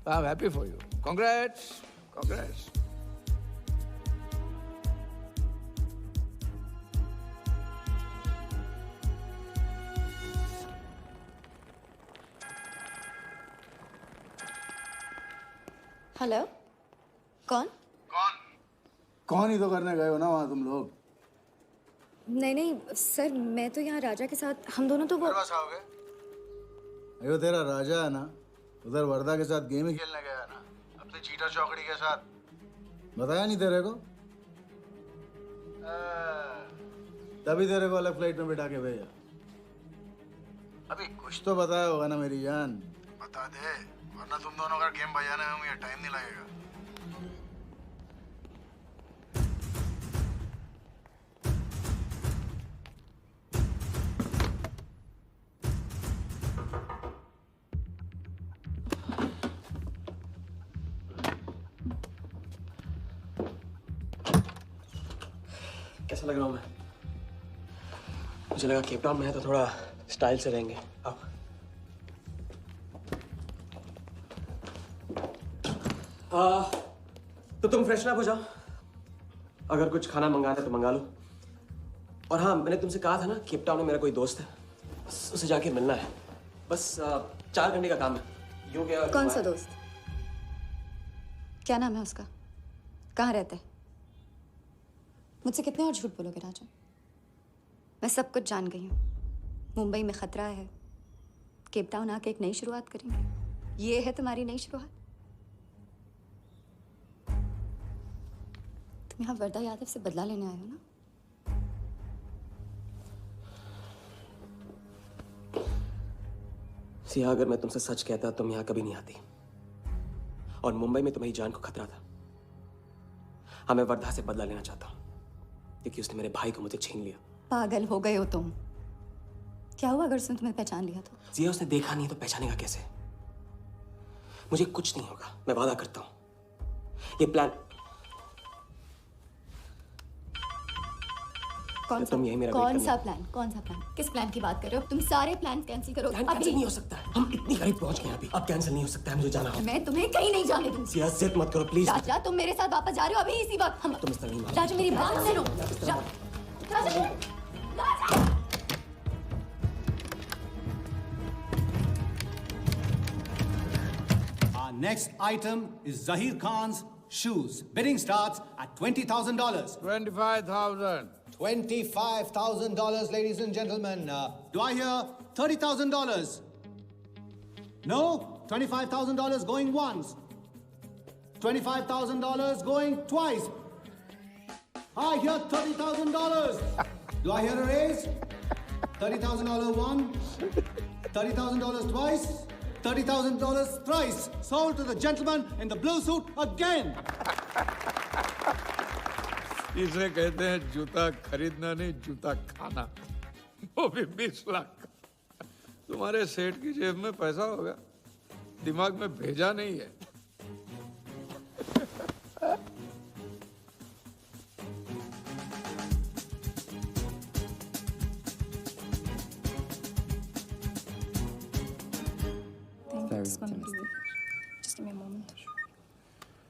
I'm happy for you. Congrats. Congrats. Hello कौन? कौन ही तो करने गए हो ना वहाँ तुम लोग? नहीं नहीं सर, मैं तो यहाँ राजा के साथ, हम दोनों तो वो अयो तेरा राजा है ना, उधर वर्दा के साथ गेम ही खेलने गया है ना, अपनी चीटा चौकड़ी के साथ. बताया नहीं तेरे को? तभी तेरे को अलग फ्लाइट में बिठा के भेजा. अभी कुछ तो बताया होगा ना मेरी जान. बता दे, वरना तुम दोनों का गेम बजाने में मुझे टाइम नहीं लगेगा. कैसा लग रहा हूँ मैं? मुझे लगा केप टाउन में है तो थोड़ा स्टाइल से रहेंगे. अब तो तुम फ्रेशन अप हो जाओ. अगर कुछ खाना मंगाना है तो मंगा लो. और हाँ, मैंने तुमसे कहा था ना, केप टाउन में मेरा कोई दोस्त है, बस उसे जाके मिलना है. बस 4 घंटे का काम है. यूं क्या? कौन सा दोस्त? क्या नाम है उसका? कहाँ रहता है? मुझसे कितने और झूठ बोलोगे राजा? मैं सब कुछ जान गई हूँ. मुंबई में खतरा है. केप टाउन आके एक नई शुरुआत करेंगे. ये है तुम्हारी नई शुरुआत? तुम यहाँ वर्दा यादव से बदला लेने आए हो ना? सिया, अगर मैं तुमसे सच कहता तुम यहाँ कभी नहीं आती. और मुंबई में तुम्हारी जान को खतरा था. हाँ, मैं वर्धा से बदला लेना चाहता हूँ क्योंकि उसने मेरे भाई को मुझे छीन लिया. पागल हो गए हो तुम. क्या हुआ अगर उसने तुम्हें पहचान लिया तो? सिया, उसने देखा नहीं तो पहचानेगा कैसे? मुझे कुछ नहीं होगा, मैं वादा करता हूँ. ये प्लान कौन सा? कौन सा प्लान? कौन सा प्लान? किस प्लान की बात कर रहे हो? तुम सारे प्लान कैंसिल करो. प्लान कैंसिल नहीं हो सकता है. हम इतनी करीब पहुंच गए अभी. अब कैंसिल नहीं हो सकता है. मुझे जाना होगा. मैं तुम्हें कहीं नहीं जाने दूंगी. सिया, जिद मत करो प्लीज. राजा, तुम मेरे साथ वापस जा रहे हो अभी इसी वक्त. हम तुम इस तरह नहीं मान. राजा, मेरी बात सुनो. राजा, राजा. Our next item is Zahir Khan's shoes. Bidding starts at $20,000. 25,000. $25,000, ladies and gentlemen. Do I hear $30,000? No? $25,000 going once. $25,000 going twice. I hear $30,000. Do I hear a raise? $30,000 once. $30,000 twice. $30,000 thrice. Sold to the gentleman in the blue suit again. इसे कहते हैं जूता खरीदना नहीं, जूता खाना. वो भी 20 लाख. तुम्हारे सेठ की जेब में पैसा होगा, दिमाग में भेजा नहीं है.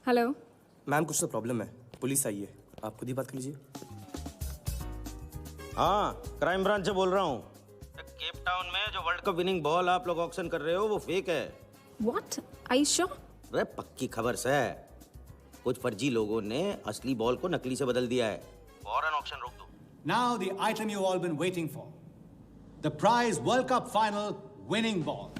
हेलो मैम, कुछ तो प्रॉब्लम है. पुलिस आई है, आप खुद ही बात कर लीजिए. हाँ, क्राइम ब्रांच से बोल रहा हूँ. केप टाउन में जो वर्ल्ड कप विनिंग बॉल आप लोग ऑक्शन कर रहे हो वो फेक है. व्हाट? Are you sure? अरे पक्की खबर से. कुछ फर्जी लोगों ने असली बॉल को नकली से बदल दिया है. फौरन ऑक्शन रोक दो. Now the item you all been waiting for. The prize World Cup final winning ball.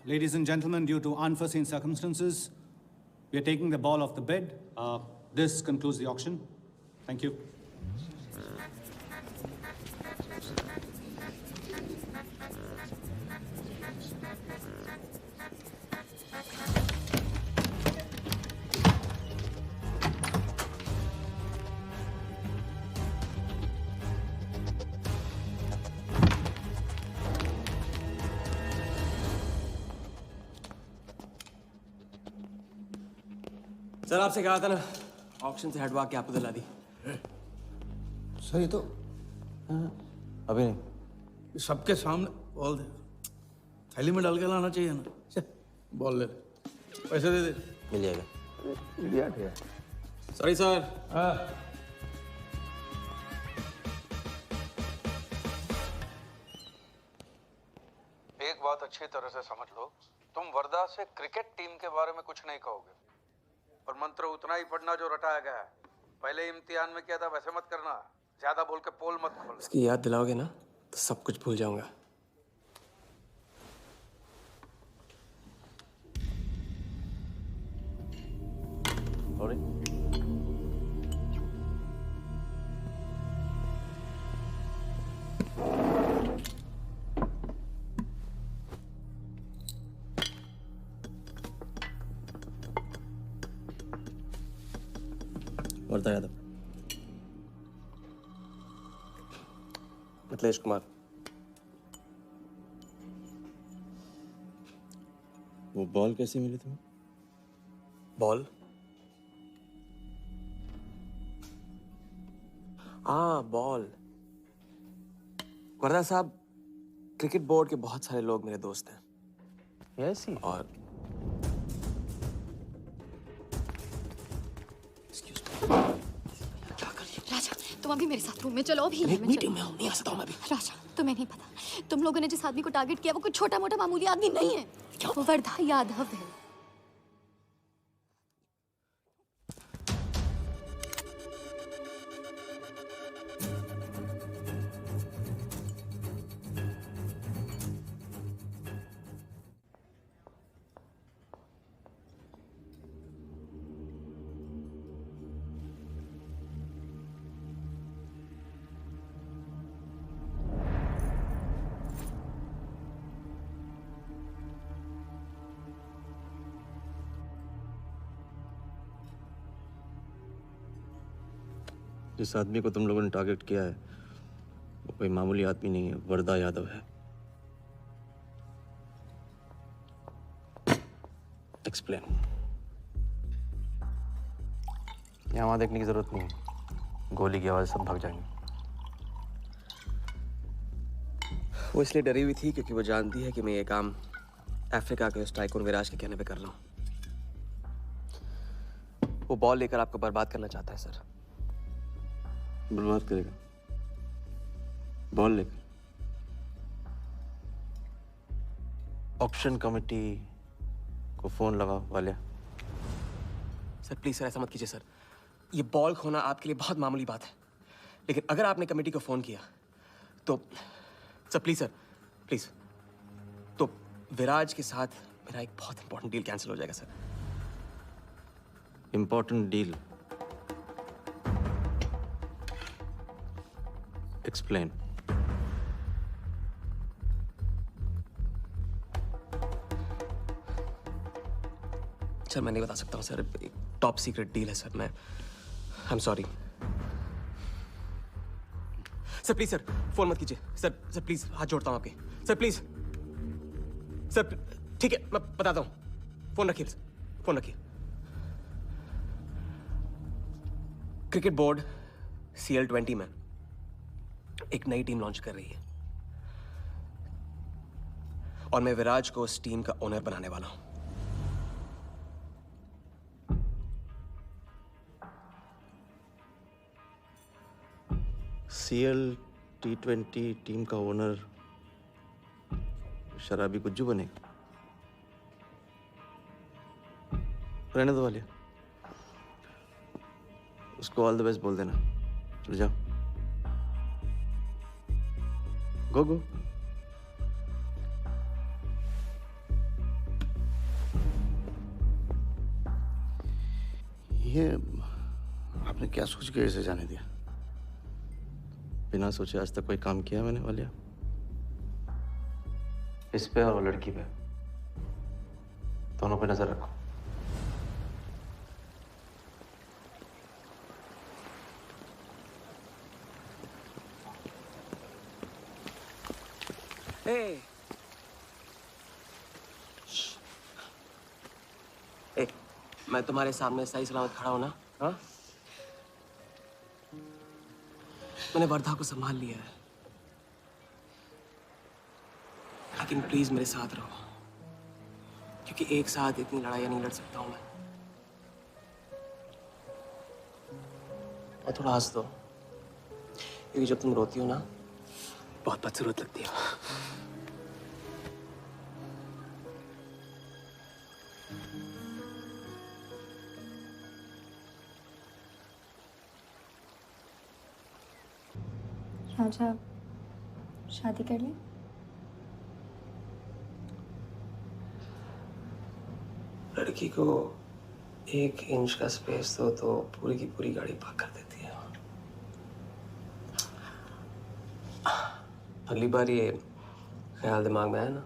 ladies and gentlemen, due to unforeseen circumstances, we are taking the ball off the bid. This concludes the auction. Thank you. Sir आपसे कहा था ना, auction से हटवा के आपको दिला दी। Sir ये तो अभी नहीं। सबके सामने बॉल दे, थैली में डाल के लाना चाहिए ना। बॉल ले, पैसे दे दे। मिल जाएगा। इडियट है। Sorry sir. एक बात अच्छी तरह से समझ लो, तुम वर्धा से क्रिकेट टीम के बारे में कुछ नहीं कहोगे, और मंत्र उतना ही पढ़ना जो रटाया गया है। पहले इम्तिहान में किया था वैसे मत करना, ज्यादा बोल के पोल मत खोल। इसकी याद दिलाओगे ना तो सब कुछ भूल जाऊंगा। वर्धा यादव। मिथिलेश कुमार। वो बॉल कैसे मिली तुम्हें? बॉल? बॉल। वर्धा साहब, क्रिकेट बोर्ड के बहुत सारे लोग मेरे दोस्त हैं। ऐसी? और राजा, तुम अभी मेरे साथ रूम में चलो। अभी एक मीटिंग में हूँ, नहीं आ सकता हूँ मैं अभी। राजा, तुम्हें नहीं पता, तुम लोगों ने जिस आदमी को टारगेट किया वो कोई छोटा मोटा मामूली आदमी नहीं है। वो वर्धा यादव है। जिस आदमी को तुम लोगों ने टारगेट किया है वो कोई मामूली आदमी नहीं है, वर्धा यादव है। एक्सप्लेन। यहाँ वहाँ देखने की जरूरत नहीं है, गोली की आवाज सब भाग जाएंगे। वो इसलिए डरी हुई थी क्योंकि वो जानती है कि मैं ये काम अफ्रीका के उस टाइकून विराज के कहने पे कर रहा हूँ। वो बॉल लेकर आपको बर्बाद करना चाहता है सर। बर्बाद करेगा? बॉल लेकर? ऑक्शन कमेटी को फोन लगाओ वाले। सर प्लीज सर, ऐसा मत कीजिए सर। ये बॉल खोना आपके लिए बहुत मामूली बात है, लेकिन अगर आपने कमेटी को फोन किया तो सर प्लीज तो विराज के साथ मेरा एक बहुत इंपॉर्टेंट डील कैंसिल हो जाएगा sir. Important deal? Explain. Sir मैं नहीं बता सकता हूँ सर, एक टॉप सीक्रेट डील है सर। मैं I am sorry sir. Please sir phone मत कीजिए सर। सर प्लीज हाथ जोड़ता हूँ आपके सर, प्लीज सर। ठीक है मैं बताता हूँ, फोन रखिए फोन रखिए। क्रिकेट बोर्ड CL20 में एक नई टीम लॉन्च कर रही है और मैं विराज को उस टीम का ओनर बनाने वाला हूं। CL T20 टीम का ओनर शराबी गुज्जू बनेगा? रहने दो वाले, उसको ऑल द बेस्ट बोल देना। चल जाओ, गो गो। ये आपने क्या सोच के इसे जाने दिया? बिना सोचे आज तक कोई काम किया मैंने वालिया? इस पे और वो लड़की पे, दोनों पे नजर रखो। ए, मैं तुम्हारे सामने सही सलामत खड़ा हूं ना? हाँ? मैंने वर्धा को संभाल लिया है, लेकिन प्लीज मेरे साथ रहो, क्योंकि एक साथ इतनी लड़ाइयां नहीं लड़ सकता हूं मैं। और थोड़ा हंस दो, क्योंकि जब तुम रोती हो ना, बहुत बदसूरत लगती हो। राजा, शादी कर ले। लड़की को 1 इंच का स्पेस दो तो पूरी की पूरी गाड़ी पार्क कर देती है। अगली बार ये ख्याल दिमाग में आया ना,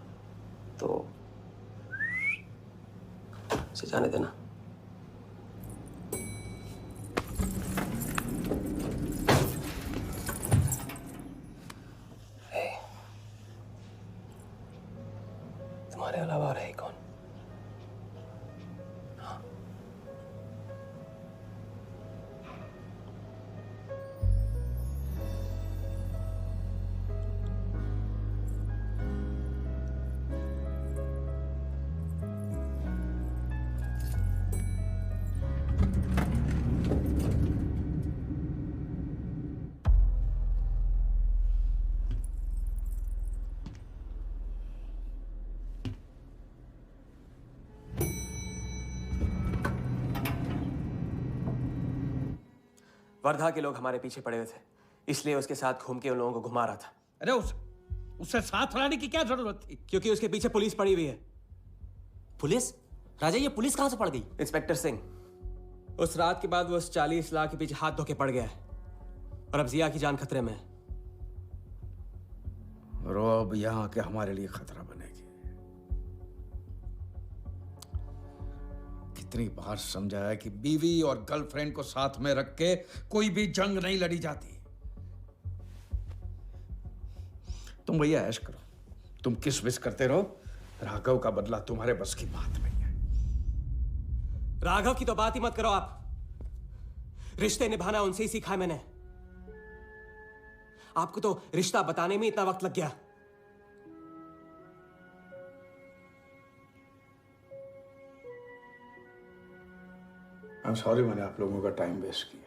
तो इसे जाने देना। तुम्हारे अलावा और है कौन? वर्धा के लोग हमारे पीछे पड़े हुए थे, इसलिए उसके साथ घूम के उन लोगों को घुमा रहा था। अरे उससे साथ लाने की क्या जरूरत थी? क्योंकि उसके पीछे पुलिस पड़ी हुई है। पुलिस? राजा, ये पुलिस कहां से पड़ गई? इंस्पेक्टर सिंह, उस रात के बाद वो उस 40 लाख के पीछे हाथ धो के पड़ गया है, और अब जिया की जान खतरे में है। और वो अब यहाँ आके हमारे लिए खतरा बनेगी। कितनी बार समझाया कि बीवी और गर्लफ्रेंड को साथ में रख के कोई भी जंग नहीं लड़ी जाती। तुम भैया ऐश करो, तुम किस विस करते रहो, राघव का बदला तुम्हारे बस की बात नहीं है। राघव की तो बात ही मत करो आप। रिश्ते निभाना उनसे ही सीखा है मैंने। आपको तो रिश्ता बताने में इतना वक्त लग गया। I'm sorry मैंने आप लोगों का टाइम वेस्ट किया।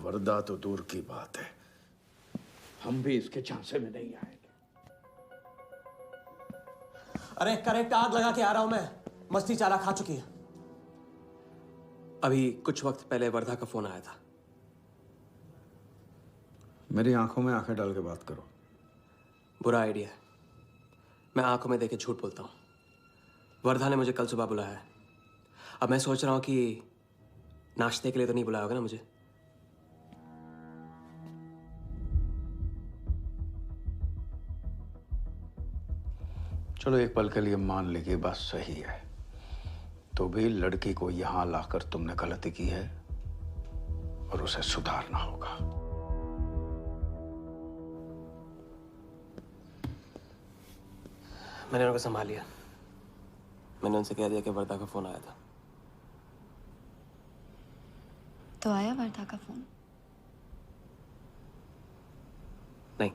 वर्दा तो दूर की बात है, हम भी इसके झांसे में नहीं आएंगे। अरे करेक्ट आग लगा के आ रहा हूं मैं, मस्ती चाला खा चुकी है। अभी कुछ वक्त पहले वर्धा का फोन आया था। मेरी आंखों में आंखें डाल के बात करो। बुरा आइडिया है, मैं आंखों में देखे झूठ बोलता हूं। वर्धा ने मुझे कल सुबह बुलाया है। अब मैं सोच रहा हूं कि नाश्ते के लिए तो नहीं बुलाया होगा ना मुझे। चलो एक पल के लिए मान ले कि बात सही है, तो भी लड़की को यहां लाकर तुमने गलती की है और उसे सुधारना होगा। मैंने उनको संभाल लिया। मैंने उनसे कह दिया कि वर्धा का फोन आया था। तो आया वर्धा का फोन? नहीं।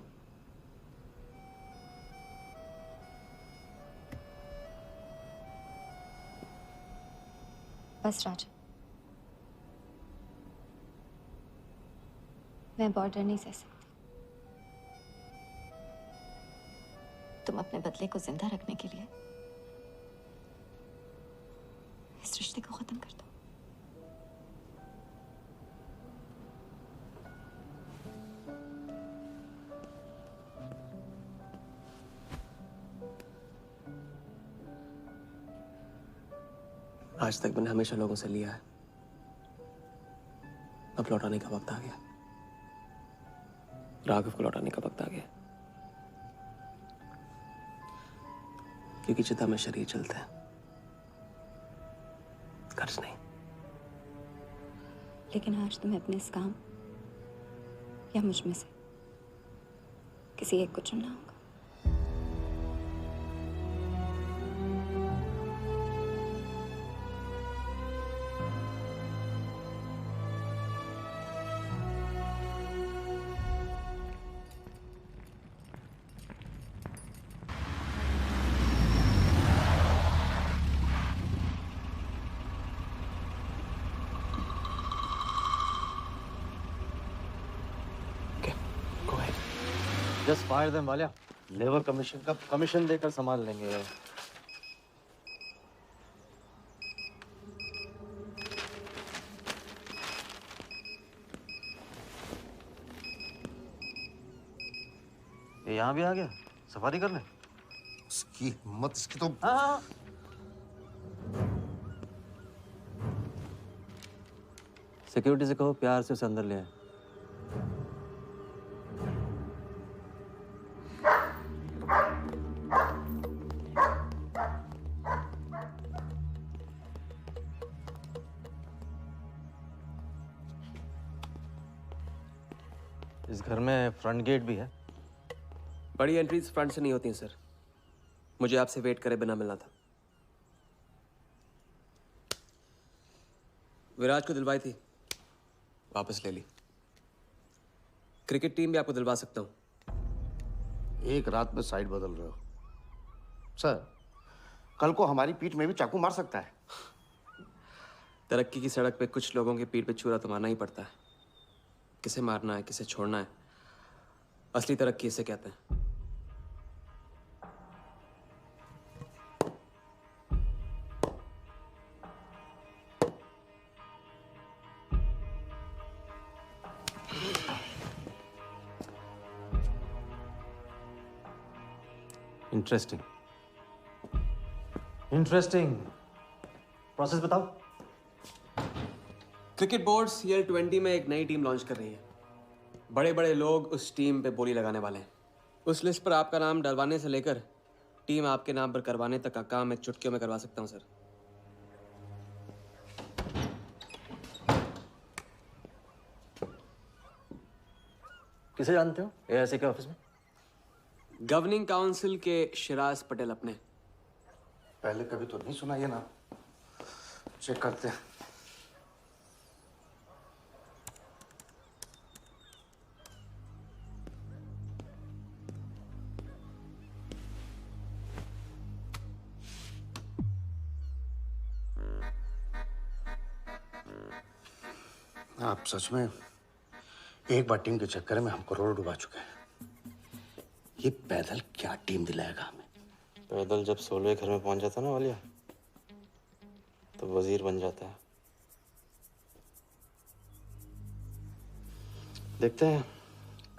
बस राजा, मैं बॉर्डर नहीं सह सकती। तुम अपने बदले को जिंदा रखने के लिए इस रिश्ते को खत्म कर दो। आज तक मैंने हमेशा लोगों से लिया है, अब लौटाने का वक्त आ गया। राघव को लौटाने का वक्त आ गया, क्योंकि चिता में शरीर चलते हैं, कर्ज नहीं। लेकिन आज तुम्हें अपने इस काम या मुझ में से किसी एक को चुनना होगा। Just fire them Walia. Labour commission का कमीशन देकर संभाल लेंगे। ये यहाँ भी आ गया सफारी करने। उसकी हिम्मत, इसकी तो। हाँ। सिक्योरिटी से कहो प्यार से उसे अंदर ले आए। इस घर में फ्रंट गेट भी है। बड़ी एंट्रीज फ्रंट से नहीं होती हैं सर, मुझे आपसे वेट करे बिना मिलना था। विराज को दिलवाई थी, वापस ले ली। क्रिकेट टीम भी आपको दिलवा सकता हूं। एक रात में साइड बदल रहे हो सर। कल को हमारी पीठ में भी चाकू मार सकता है। तरक्की की सड़क पे कुछ लोगों की पीठ पे छुरा तो मारना ही पड़ता है। किसे मारना है, किसे छोड़ना है, असली तरक्की इसे कहते हैं। Interesting interesting. प्रोसेस बताओ। क्रिकेट बोर्ड CL20 में एक नई टीम लॉन्च कर रही है। बड़े बड़े लोग उस टीम पे बोली लगाने वाले हैं। उस लिस्ट पर आपका नाम डलवाने से लेकर टीम आपके नाम पर करवाने तक का काम मैं चुटकियों में करवा सकता हूं सर। किसे जानते हो AIC के ऑफिस में? गवर्निंग काउंसिल के शिराज पटेल अपने। पहले कभी तो नहीं सुना ये नाम। चेक करते हैं। आप सच में एक बार टीम के चक्कर में हम करोड़ डुबा चुके हैं। ये पैदल क्या टीम दिलाएगा हमें? पैदल जब 16वें घर में पहुंच जाता ना वालिया, तो वजीर बन जाता है। देखते हैं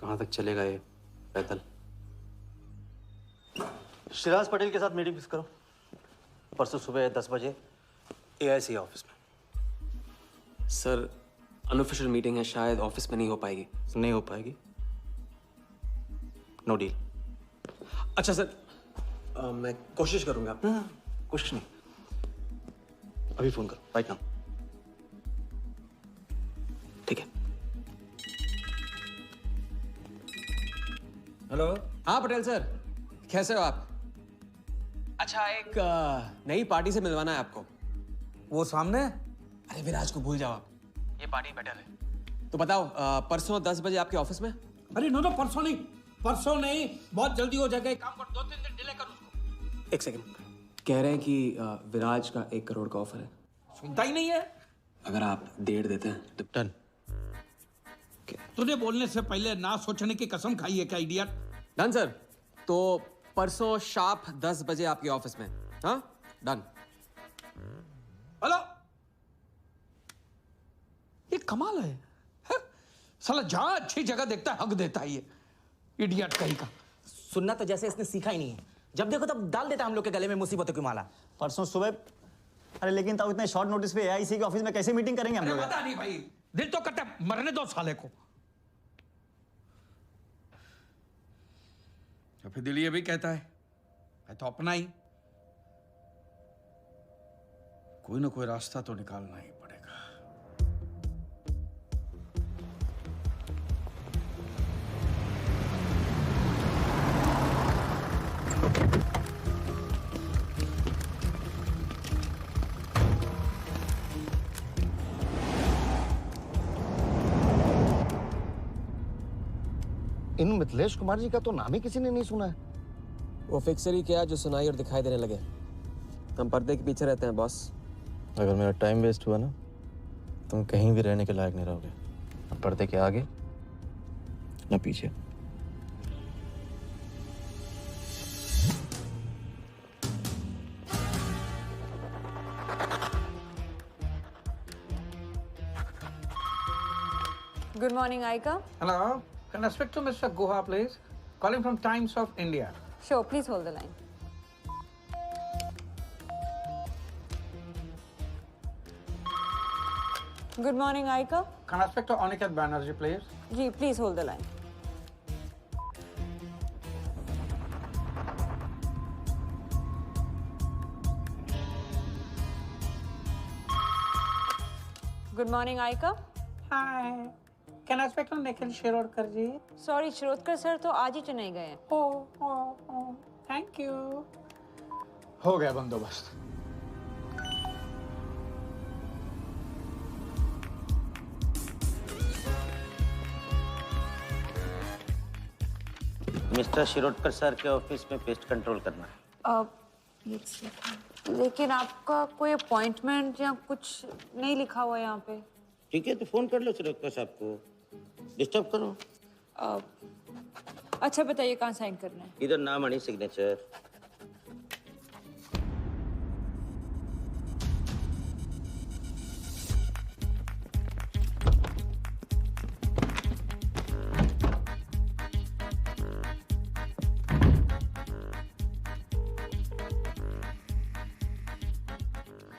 कहां तक चलेगा ये पैदल। शिराज पटेल के साथ मीटिंग फिक्स करो परसों सुबह 10 बजे AIC ऑफिस में। सर अनऑफिशियल मीटिंग है, शायद ऑफिस में नहीं हो पाएगी। नहीं हो पाएगी? No deal. अच्छा सर, मैं कोशिश करूंगा। कोशिश नहीं, अभी फोन करो राइट नाउ। ठीक है। हेलो। हाँ पटेल सर, कैसे हो आप? अच्छा, एक नई पार्टी से मिलवाना है आपको। वो सामने? अरे विराज को भूल जाओ आप, ये पार्टी बेटर है। तो बताओ परसों 10 बजे आपके ऑफिस में? अरे नो परसों नहीं, परसों नहीं, बहुत जल्दी हो जाएगा। एक काम कर, 2-3 दिन डिले कर उसको। एक सेकंड, कह रहे हैं कि विराज का 1 करोड़ का ऑफर है। सुनता ही नहीं है। अगर आप 1.5 देते हैं तो डन। तुझे बोलने से पहले ना सोचने की कसम खाई है क्या इडियट? Done sir. तो परसों शार्प 10 बजे आपके ऑफिस में। हाँ डन। हेलो, ये कमाल है, साला जहां अच्छी जगह देखता है हक देता है ये इडियट कहीं का। सुनना तो जैसे इसने सीखा ही नहीं है। जब देखो तब डाल देता हम लोग के गले में मुसीबतों की माला। परसों सुबह अरे लेकिन ताऊ इतने शॉर्ट नोटिस पे एआईसी के ऑफिस में कैसे मीटिंग करेंगे हम लोग? पता नहीं भाई, दिल तो करता है मरने दो साले को। तो फिर दिल ये भी कहता है तो अपना ही कोई ना कोई रास्ता तो निकालना ही पड़ेगा। इन मिथिलेश कुमार जी का तो नाम ही किसी ने नहीं सुना है। वो फिक्सर ही क्या जो सुनाई और दिखाई देने लगे। हम पर्दे के पीछे रहते हैं बॉस। अगर मेरा टाइम वेस्ट हुआ ना, तुम कहीं भी रहने के लायक नहीं रहोगे, न पर्दे के आगे न पीछे। Good morning, Aika. Hello, can I speak to Mr. Guha, please? Calling from Times of India. Sure, please hold the line. Good morning, Aika. Can I speak to Aniket Banerjee, please? Ji, please hold the line. Good morning, Aika. Hi. Can I speak to Nikhil Shirodkar ji? Sorry, Shirodkar sir तो आज ही चेन्नई गए हैं. Oh, thank you. हो गया बंदोबस्त. Mister Shirodkar sir के office में pest control करना है। लेकिन आपका कोई अपॉइंटमेंट या कुछ नहीं लिखा हुआ है यहाँ पे. ठीक है तो फोन कर लो शिरोडकर साहब को, डिस्टर्ब करो। अच्छा बताइए कहाँ साइन करना है? इधर नाम आनी सिग्नेचर।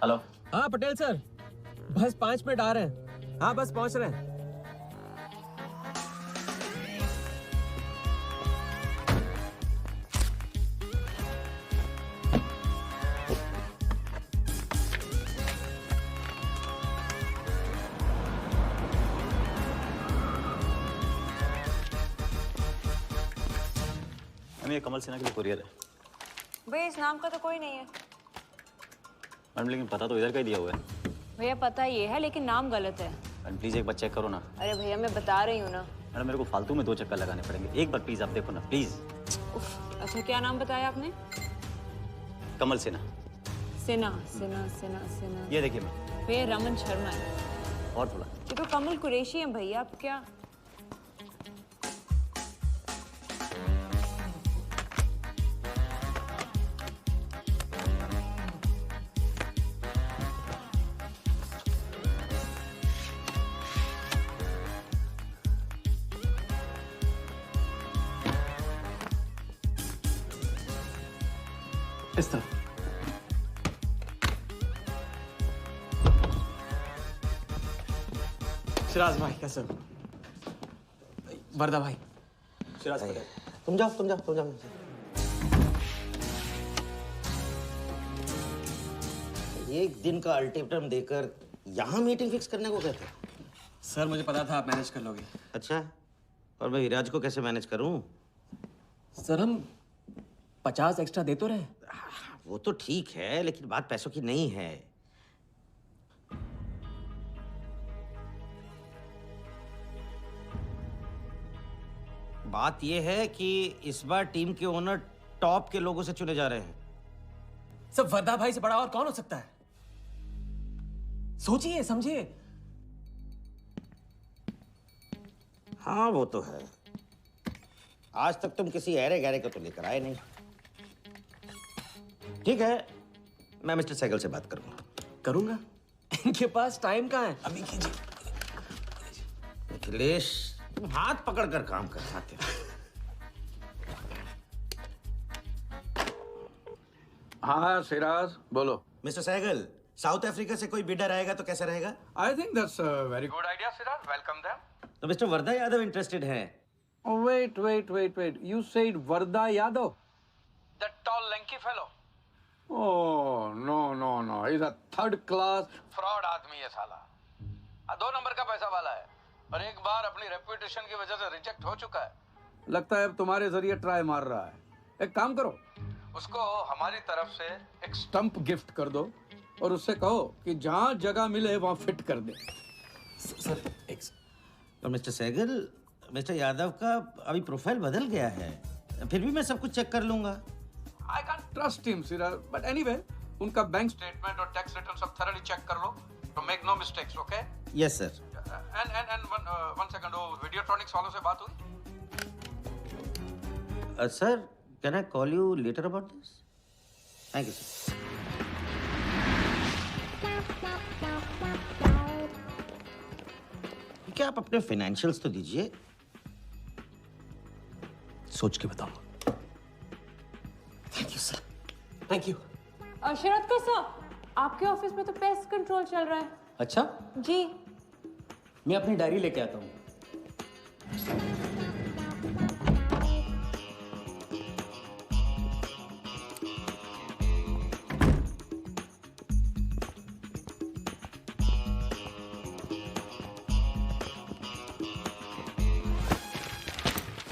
हेलो। हाँ पटेल सर, बस 5 मिनट आ रहे हैं। हाँ बस पहुंच रहे हैं। ये कमल सिन्हा के लिए कुरियर है। भैया इस नाम का तो कोई नहीं है। मैडम लेकिन पता तो इधर का ही दिया हुआ है। भैया पता ये है लेकिन नाम गलत है। मैडम प्लीज एक बार चेक करो ना। अरे भैया मैं बता रही हूँ ना। मैडम मेरे को फालतू में 2 चक्कर लगाने पड़ेंगे, एक बार प्लीज आप देखो ना प्लीज। अच्छा क्या नाम बताया आपने? कमल सिन्हा। सिन्हा सिन्हा सिन्हा सिन्हा। ये देखिए मैम। भैया रमन शर्मा है। और थोड़ा। ये तो कमल कुरैशी है भैया, आप क्या? इस तरफ। शिराज भाई कैसे हो? वर्दा भाई। शिराज पटेल। तुम जाओ। एक दिन का अल्टीमेटम देकर यहाँ मीटिंग फिक्स करने को कहते हैं? सर मुझे पता था आप मैनेज कर लोगे। अच्छा, और मैं विराज को कैसे मैनेज करूं? सर हम 50 एक्स्ट्रा दे तो रहे। वो तो ठीक है लेकिन बात पैसों की नहीं है। बात यह है कि इस बार टीम के ओनर टॉप के लोगों से चुने जा रहे हैं। सब वर्दा भाई से बड़ा और कौन हो सकता है? सोचिए समझिए। हाँ वो तो है। आज तक तुम किसी ऐरे गहरे को तो लेकर आए नहीं। ठीक है, मैं मिस्टर सहगल से बात करूंगा। इनके पास टाइम कहाँ है? अभी कीजिए। अखिलेश तुम हाथ पकड़कर काम कर सकते हो। हाँ सिराज बोलो। मिस्टर सहगल, साउथ अफ्रीका से कोई बिडर आएगा तो कैसा रहेगा? I think that's a very good idea, Siraj. Welcome them. तो मिस्टर वर्धा यादव इंटरेस्टेड हैं? Oh, wait. You said Varda Yadav? That tall, lanky fellow? Oh, no. He's a third class fraud आदमी है साला. 2 नंबर का पैसा वाला है. और एक बार अपनी रेपुटेशन की वजह से रिजेक्ट हो चुका है. लगता है अब तुम्हारे जरिए ट्राई मार रहा है. एक काम करो, उसको हमारी तरफ से एक स्टंप गिफ्ट कर दो और उससे कहो कि जहाँ जगह मिले वहाँ फिट कर दे. सर तो मिस्टर सहगल, मिस्टर यादव का अभी प्रोफाइल बदल गया है. फिर भी मैं सब कुछ चेक कर लूंगा. I can't trust him, Siraj. But anyway, उनका बैंक स्टेटमेंट और टैक्स रिटर्न सब thoroughly चेक कर लो. To make no mistakes, okay? Yes sir. And one second, वो वीडियोट्रॉनिक्स वालों से बात हुई? Sir, can I call you later about this? Thank you sir. क्या आप अपने फाइनेंशियल्स तो दीजिए. सोच के बताऊंगा. Thank you sir. Thank you. Sharad sir, आपके ऑफिस में तो पेस्ट कंट्रोल चल रहा है. अच्छा, जी. मैं अपनी डायरी लेके आता हूँ.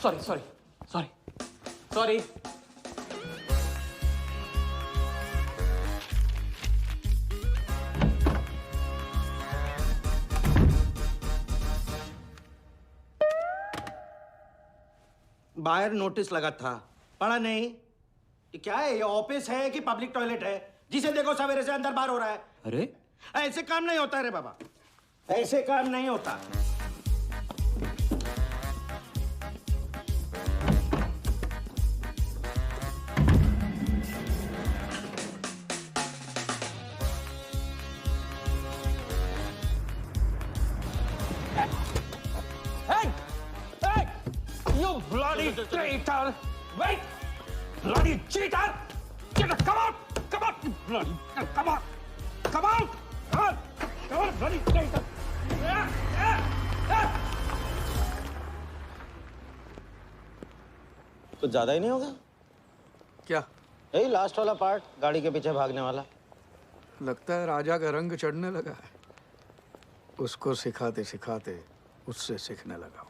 Sorry. बाहर नोटिस लगा था, पढ़ा नहीं? ये क्या है? ये ऑफिस है कि पब्लिक टॉयलेट है? जिसे देखो सवेरे से अंदर बाहर हो रहा है. अरे ऐसे काम नहीं होता रे बाबा. ऐसे काम नहीं होता. Bloody traitor! Wait! Bloody cheater! Come out! Bloody, come out! Come out! Bloody traitor! कुछ ज्यादा ही नहीं होगा क्या? यही लास्ट वाला पार्ट, गाड़ी के पीछे भागने वाला. लगता है राजा का रंग चढ़ने लगा है. उसको सिखाते सिखाते उससे सीखने लगा.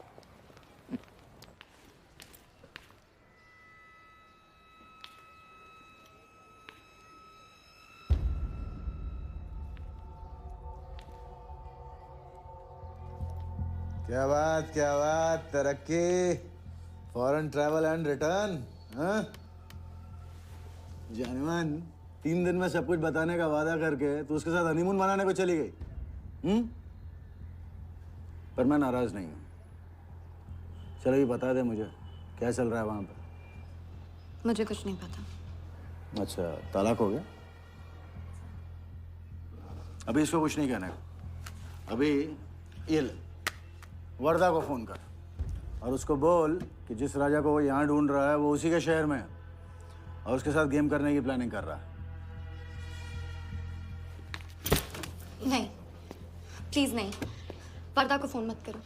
क्या बात, तरक्की, फॉरेन ट्रैवल एंड रिटर्न. जानमान 3 दिन में सब कुछ बताने का वादा करके तू उसके साथ हनीमून मनाने को चली गई. पर मैं नाराज नहीं हूँ. चलो ये बता दे मुझे, क्या चल रहा है वहां पर? मुझे कुछ नहीं पता. अच्छा, तलाक हो गया? अभी इसको कुछ नहीं कहना है. अभी ये ले, वर्धा को फोन कर और उसको बोल कि जिस राजा को वो यहाँ ढूंढ रहा है वो उसी के शहर में है और उसके साथ गेम करने की प्लानिंग कर रहा है. नहीं, प्लीज नहीं. वर्धा को फोन मत करो.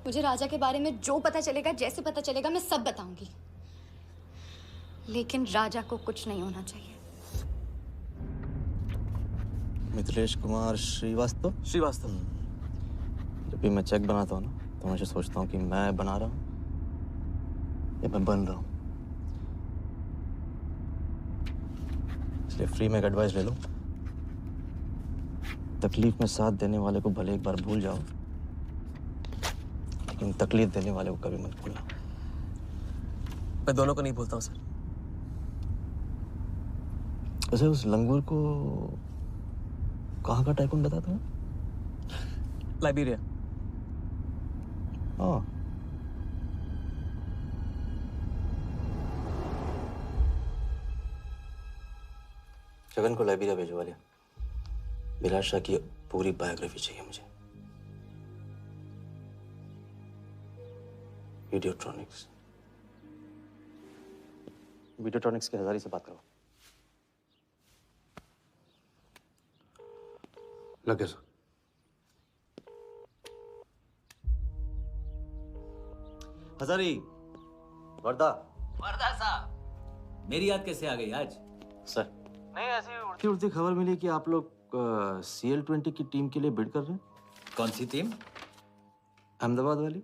मुझे राजा के बारे में जो पता चलेगा, जैसे पता चलेगा, मैं सब बताऊंगी. लेकिन राजा को कुछ नहीं होना चाहिए. मिथिलेश कुमार श्रीवास्तव. जब भी मैं चेक बनाता हूँ ना तो मुझे सोचता हूँ कि मैं बना रहा हूँ या मैं बन रहा हूँ. इसलिए फ्री में एक एडवाइस ले लो. तकलीफ में साथ देने वाले को भले एक बार भूल जाओ, लेकिन तकलीफ देने वाले को कभी मत भूलना. मैं दोनों को नहीं भूलता हूँ सर. वैसे उस लंगूर को कहाँ का टाइकून बताया तुम्हें? लाइबेरिया. हाँ. जगन को लाइबेरिया भिजवा लिया. बिलाशा की पूरी बायोग्राफी चाहिए मुझे. वीडियोट्रॉनिक्स की हजारी से बात करो. लगे सर। हजारी, वर्दा साहब, मेरी याद कैसे आ गई आज? सर नहीं, ऐसी उड़ती उड़ती खबर मिली कि आप लोग CL20 की टीम के लिए बिड कर रहे हैं। कौन सी टीम? अहमदाबाद वाली।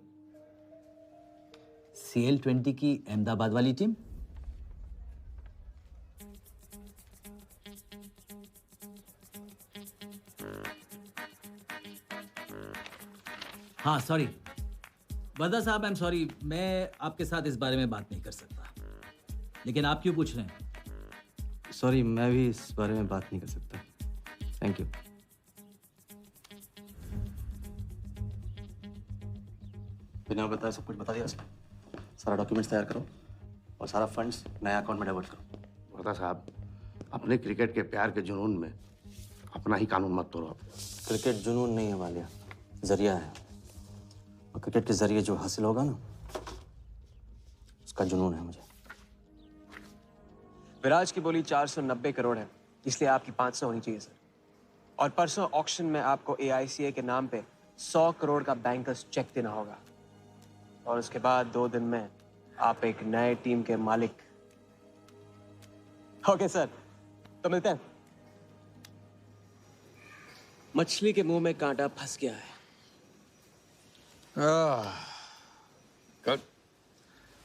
CL20 की अहमदाबाद वाली टीम? हाँ सॉरी वर्दा साहब, आई एम सॉरी, मैं आपके साथ इस बारे में बात नहीं कर सकता। लेकिन आप क्यों पूछ रहे हैं? सॉरी, मैं भी इस बारे में बात नहीं कर सकता। Thank you. बिना बताए सब कुछ बता दिया सर। सारा डॉक्यूमेंट्स तैयार करो और सारा फंड्स नया अकाउंट में डाइवर्ट करो। वर्दा साहब, अपने क्रिकेट के प्यार के जुनून में अपना ही कानून मत तोड़ो आप। क्रिकेट जुनून नहीं है वालिया, जरिया है। और क्रिकेट के जरिए जो हासिल होगा ना, उसका जुनून है मुझे। विराज की बोली 490 करोड़ है, इसलिए आपकी 500 होनी चाहिए सर। और परसों ऑक्शन में आपको AICA के नाम पे 100 करोड़ का बैंकर्स चेक देना होगा। और उसके बाद 2 दिन में आप एक नए टीम के मालिक। ओके सर, तो मिलते हैं। मछली के मुंह में कांटा फंस गया है। कल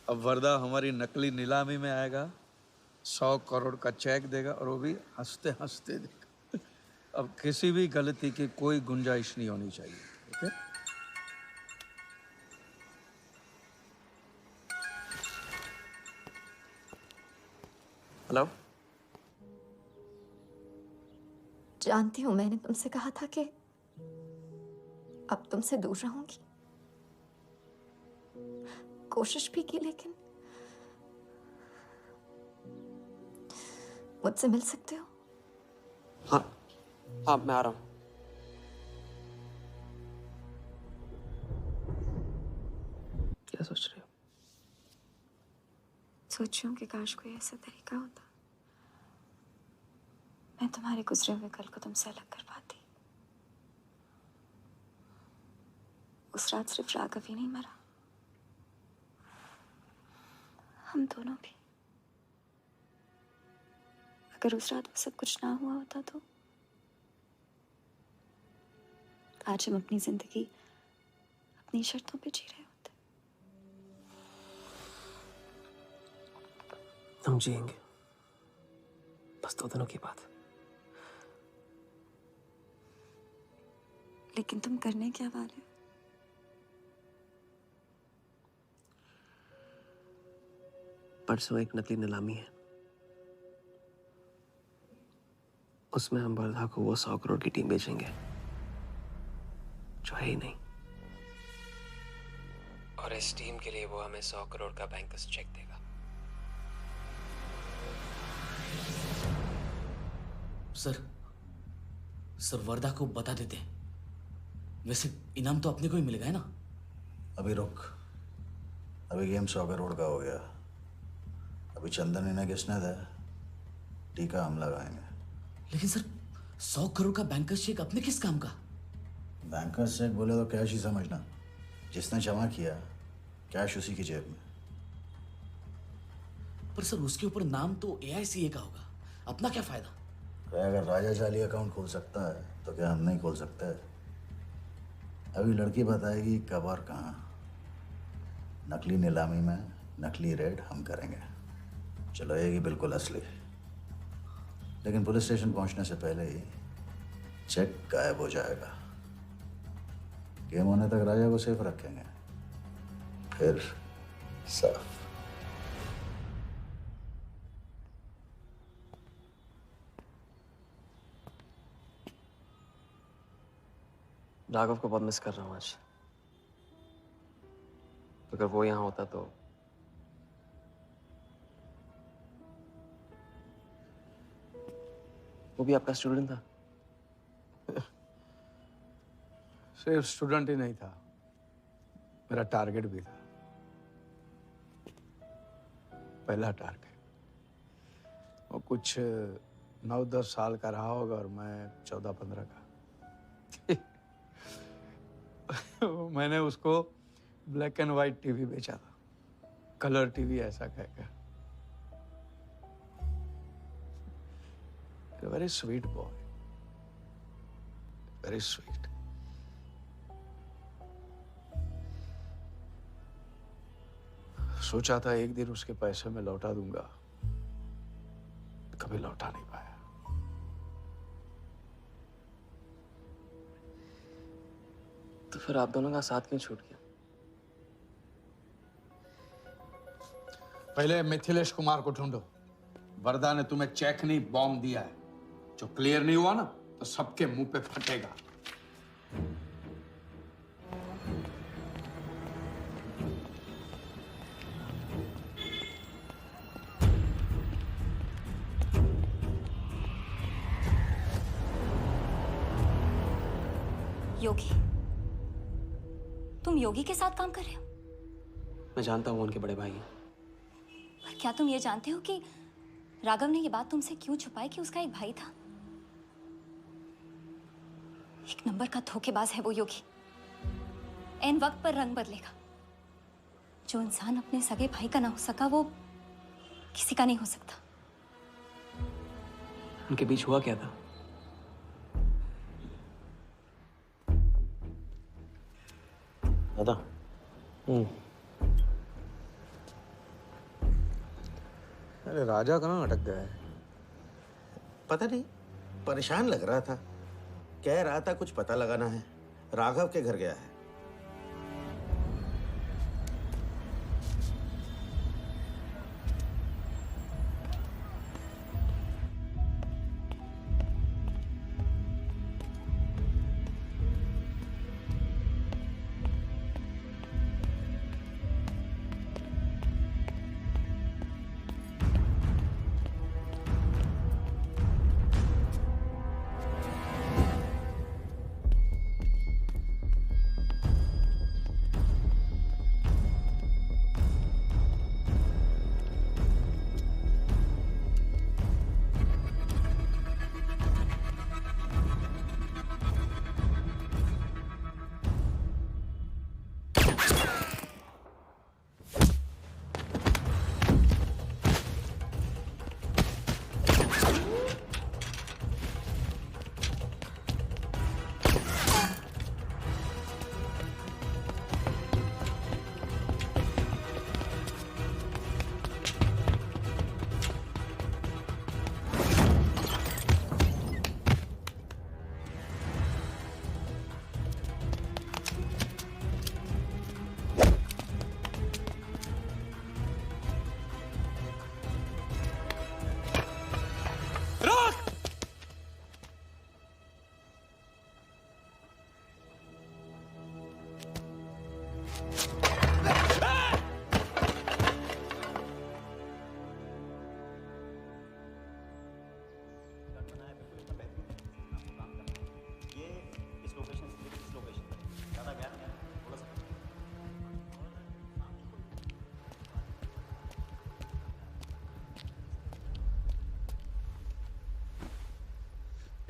अब वर्दा हमारी नकली नीलामी में आएगा, 100 करोड़ का चेक देगा और वो भी हंसते हंसते देगा। अब किसी भी गलती की कोई गुंजाइश नहीं होनी चाहिए। ओके? हेलो, जानती हूँ मैंने तुमसे कहा था कि अब तुमसे दूर रहूंगी। कोशिश भी की, लेकिन मुझसे मिल सकते हो? हाँ हाँ, मैं आ रहा हूँ। क्या सोच रहे हो? सोच रही हूँ कि काश कोई ऐसा तरीका होता मैं तुम्हारे गुजरे हुए कल को तुमसे अलग कर पाती। उस रात सिर्फ राघव ही नहीं मरा, हम दोनों भी। अगर उस रात वो सब कुछ ना हुआ होता तो आज हम अपनी जिंदगी अपनी शर्तों पे जी रहे होते। हम जिएंगे, बस 2 दिनों की बात। लेकिन तुम करने क्या वाले हो? परसों एक नकली नीलामी है, उसमें हम वर्धा को वो 100 करोड़ की टीम बेचेंगे जो है ही नहीं। और इस टीम के लिए वो हमें 100 करोड़ का बैंकर्स चेक देगा। सर वर्दा को बता देते हैं। वैसे इनाम तो अपने को ही मिलेगा है ना? अभी रुक, अभी गेम 100 करोड़ का हो गया। अभी चंदन इन्हें किसने था, टीका हम लगाएंगे। लेकिन सर 100 करोड़ का बैंकर्स चेक अपने किस काम का? बैंकर्स चेक बोले तो कैश ही समझना। जिसने जमा किया कैश उसी की जेब में। पर सर उसके ऊपर नाम तो AICA का होगा, अपना क्या फायदा? अगर राजा जाली अकाउंट खोल सकता है तो क्या हम नहीं खोल सकते? अभी लड़की बताएगी कब और कहाँ। नकली नीलामी में नकली रेड हम करेंगे, चलाएगी बिल्कुल असली। लेकिन पुलिस स्टेशन पहुंचने से पहले ही चेक गायब हो जाएगा। गेम होने तक राजा को सेफ रखेंगे, फिर साफ। राघव को बहुत मिस कर रहा हूँ आज। अगर वो यहाँ होता तो वो भी आपका स्टूडेंट था। सिर्फ स्टूडेंट ही नहीं था, मेरा टारगेट भी था। पहला टारगेट। वो कुछ 9-10 साल का रहा होगा और मैं 14-15 का। मैंने उसको ब्लैक एंड व्हाइट टीवी बेचा था, कलर टीवी ऐसा कहकर। Very sweet boy, very sweet. सोचा था एक दिन उसके पैसे मैं लौटा दूंगा, कभी लौटा नहीं पाया। तो फिर आप दोनों का साथ क्यों छूट गया? पहले मिथिलेश कुमार को ढूंढो। वरदा ने तुम्हें चेक नहीं बॉम्ब दिया है, जो क्लियर नहीं हुआ ना तो सबके मुंह पे फटेगा। योगी, तुम योगी के साथ काम कर रहे हो? मैं जानता हूँ उनके बड़े भाई हैं। पर क्या तुम ये जानते हो कि राघव ने ये बात तुमसे क्यों छुपाई कि उसका एक भाई था? एक नंबर का धोखेबाज है वो योगी। एन वक्त पर रंग बदलेगा। जो इंसान अपने सगे भाई का ना हो सका, वो किसी का नहीं हो सकता। उनके बीच हुआ क्या था? दादा। अरे राजा कहाँ अटक गया है? पता नहीं, परेशान लग रहा था। कह रहा था कुछ पता लगाना है, राघव के घर गया है।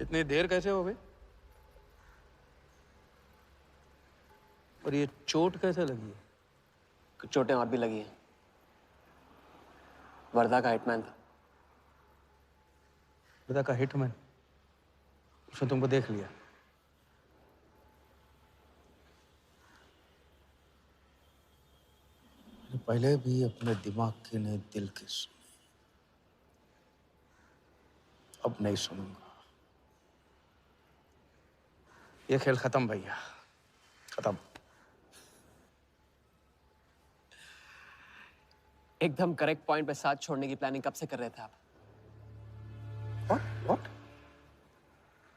इतनी देर कैसे हो गई? और ये चोट कैसे लगी है? कुछ चोटें और भी लगी हैं। वर्धा का हिटमैन था। वर्धा का हिटमैन? उसने तुमको देख लिया? पहले भी अपने दिमाग की नहीं, दिल की सुनी। अब नहीं सुनूंगा। ये खेल खत्म भैया, खत्म। एकदम करेक्ट पॉइंट पे साथ छोड़ने की प्लानिंग कब से कर रहे थे आप? What?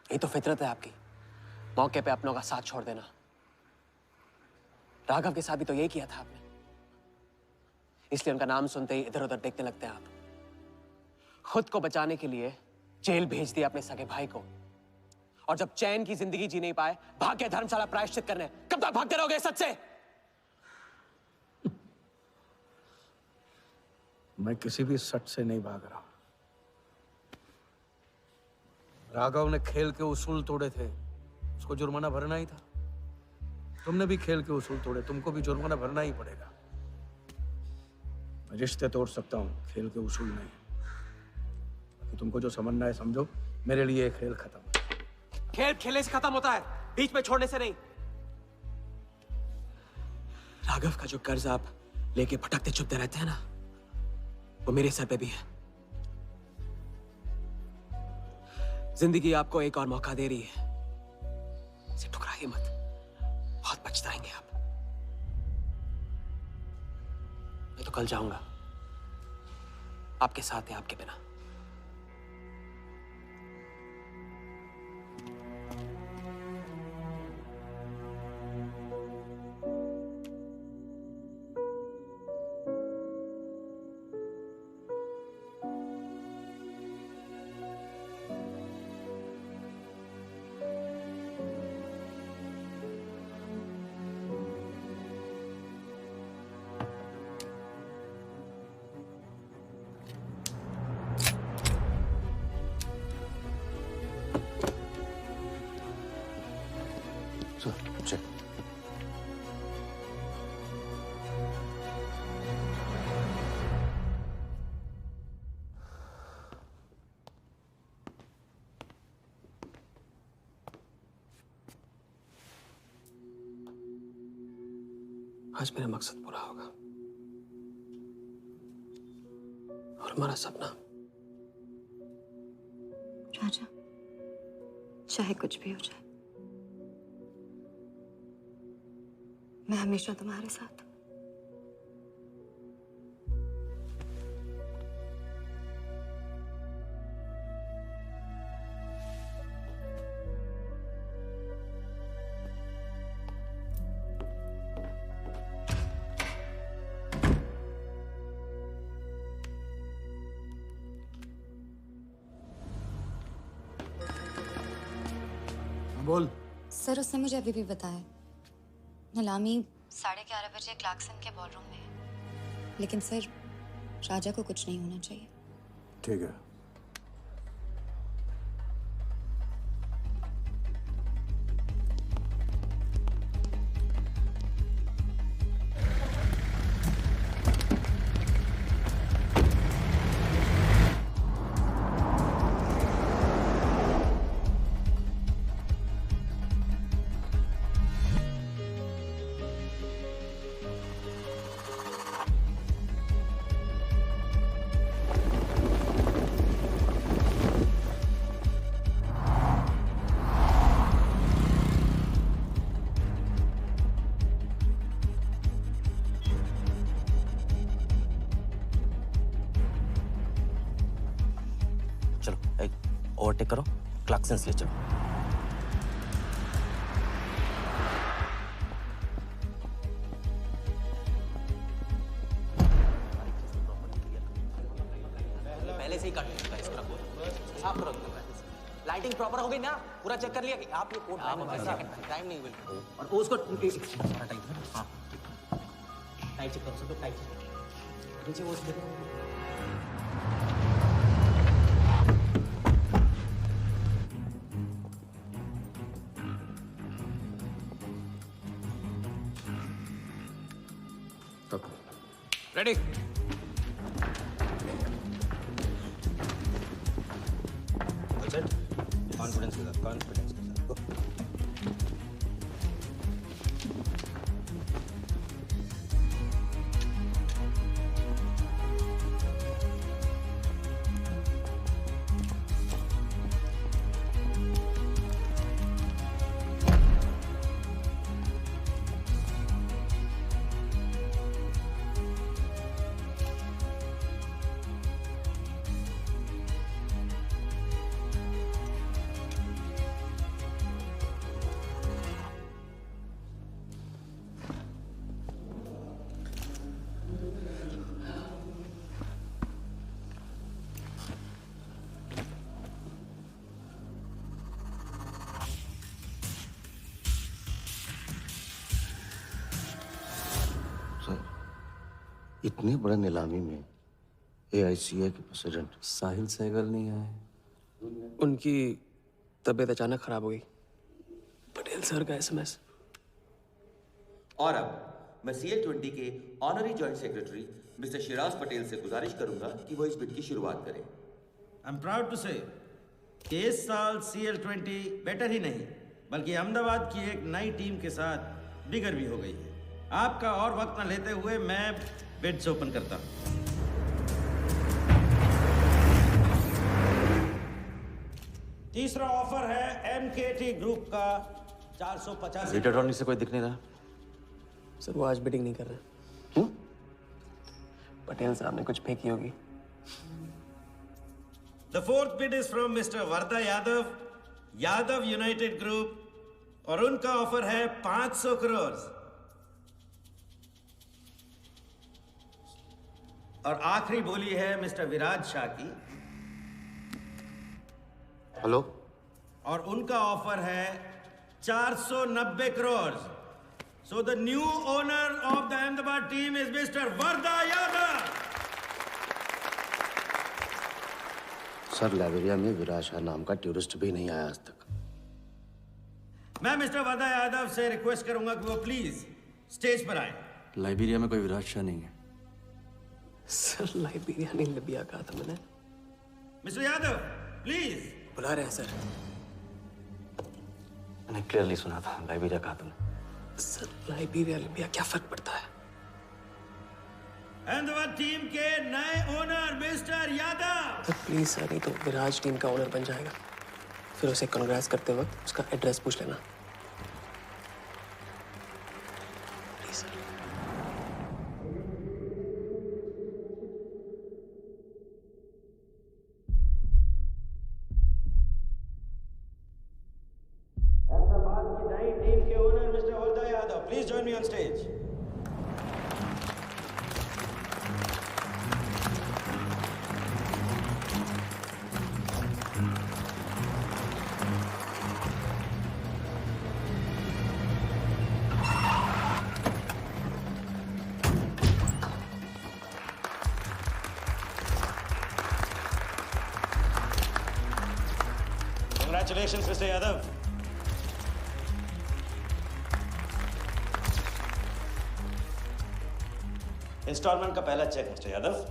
ये तो फितरत है आपकी, मौके पे अपनों का साथ छोड़ देना। राघव के साथ भी तो यही किया था आपने, इसलिए उनका नाम सुनते ही इधर उधर देखने लगते हैं आप। खुद को बचाने के लिए जेल भेज दिया अपने सगे भाई को, और जब चैन की जिंदगी जी नहीं पाए भाग के धर्मशाला प्रायश्चित करने। कब तक भागते रहोगे सच से? मैं किसी भी सच से नहीं भाग रहा। राघव ने खेल के उसूल तोड़े थे, उसको जुर्माना भरना ही था। तुमने भी खेल के उसूल तोड़े, तुमको भी जुर्माना भरना ही पड़ेगा। मैं रिश्ते तोड़ सकता हूँ, खेल के उसूल नहीं। बाकी तुमको जो समझना है समझो, मेरे लिए खेल खत्म। खेल खेलने से खत्म होता है, बीच में छोड़ने से नहीं। राघव का जो कर्ज आप लेके भटकते चुपते रहते हैं ना, वो मेरे सर पे भी है। जिंदगी आपको एक और मौका दे रही है, इसे ठुकराइए मत, बहुत पछताएंगे आप। मैं तो कल जाऊंगा, आपके साथ है, आपके बिना। Check. आज मेरा मकसद पूरा होगा और हमारा सपना। राजा, चाहे कुछ भी हो जाए, मैं हमेशा तुम्हारे साथ हूं। बोल। सर, उसने मुझे अभी भी बताया नीलामी 11:30 बजे क्लार्कसन के बॉलरूम में है। लेकिन सर, राजा को कुछ नहीं होना चाहिए। ठीक है। ओवरटेक करो, क्लार्कसन ले चलो। पहले से ही काट चुका है, इसको रखो, साफ करो। लाइटिंग प्रॉपर हो गई ना? पूरा चेक कर लिया कि आप ये कोड टाइम नहीं बिल्कुल। और उसको टाइट, हाँ टाइट चेक करो, सब टाइट चेक करो। नीचे वो देखो। रेडी? कॉन्फिडेंस के साथ, कॉन्फिडेंस के साथ। इतने बड़े नीलामी में AICA के प्रेसिडेंट साहिल सहगल नहीं आए। उनकी तबीयत अचानक खराब हो गई, सर का एसएमएस। और अब मैं CL20 के honorary joint secretary mister Shiraz Patel से गुजारिश करूंगा कि वो इस बिट की शुरुआत करें। आई एम प्राउड टू से कि इस साल CL20 बेटर ही नहीं बल्कि अहमदाबाद की एक नई टीम के साथ बिगर भी हो गई है। आपका और वक्त न लेते हुए मैं बिड्स ओपन करता हूं। तीसरा ऑफर है MKT ग्रुप का 450। रीड अटॉर्नी से कोई दिख नहीं रहा। सर वो आज बिडिंग नहीं कर रहे। पटेल साहब ने कुछ फेंकी होगी। The fourth bid is from Mr. Varda Yadav, Yadav United group, और उनका ऑफर है 500 करोड़। और आखिरी बोली है मिस्टर विराज शाह की। हेलो। और उनका ऑफर है 490 crore. So the new owner of the Ahmedabad team is Mr. Varda Yadav. Sir Liberia में विराज शाह नाम का टूरिस्ट भी नहीं आया आज तक। मैं मिस्टर वर्दा यादव से रिक्वेस्ट करूंगा कि वो प्लीज स्टेज पर आए। लाइब्रेरिया में कोई विराज शाह नहीं है। सर लाइब्रेरिया नहीं लिबिया कहा था मैंने। Mister Yadav please. बुला रहे हैं सर। मैंने क्लियरली सुना था लाइब्रेरिया कहा तुमने। सर लाइब्रेरिया लिबिया क्या फर्क पड़ता है? अहमदाबाद टीम के नए owner mister Yadav. Sir please sir, नहीं तो विराज टीम का ओनर बन जाएगा। फिर उसे कांग्रेस करते वक्त उसका एड्रेस पूछ लेना। Please sir. अहमदाबाद की नई टीम के owner mister Varda Yadav, please join me on stage. Congratulations, Mr. Yadav. Installment का पहला चेक मिस्टर यादव।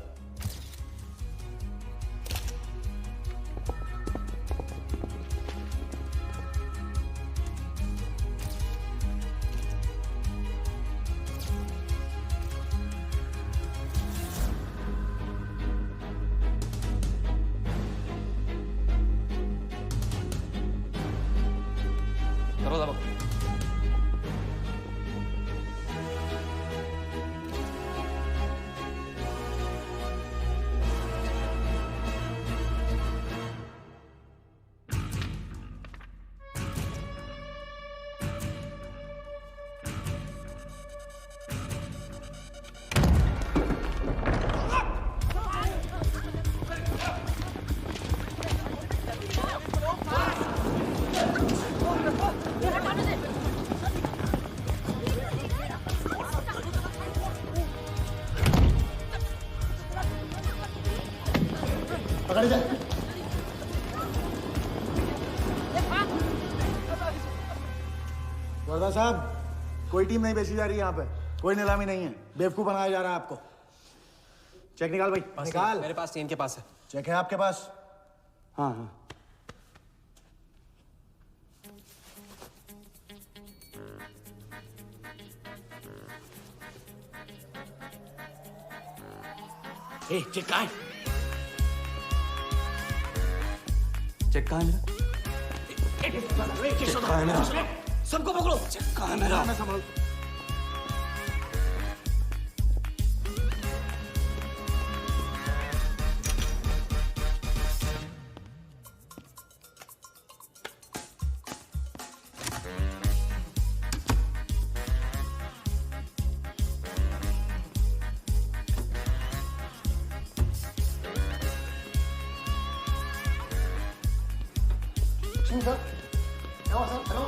वर्दा साहब, कोई टीम नहीं बेची जा रही यहाँ पे, कोई नीलामी नहीं है, बेवकूफ बनाया जा रहा है आपको। चेक निकाल भाई, निकाल। मेरे पास नहीं, इनके पास है। चेक है आपके पास? हाँ हाँ। चेक कहाँ है? चेक कहाँ है मेरा? चेक कहाँ है मेरा? सबको पकड़ो। चेक कहाँ है मेरा? मैं संभाल। Sir, hello.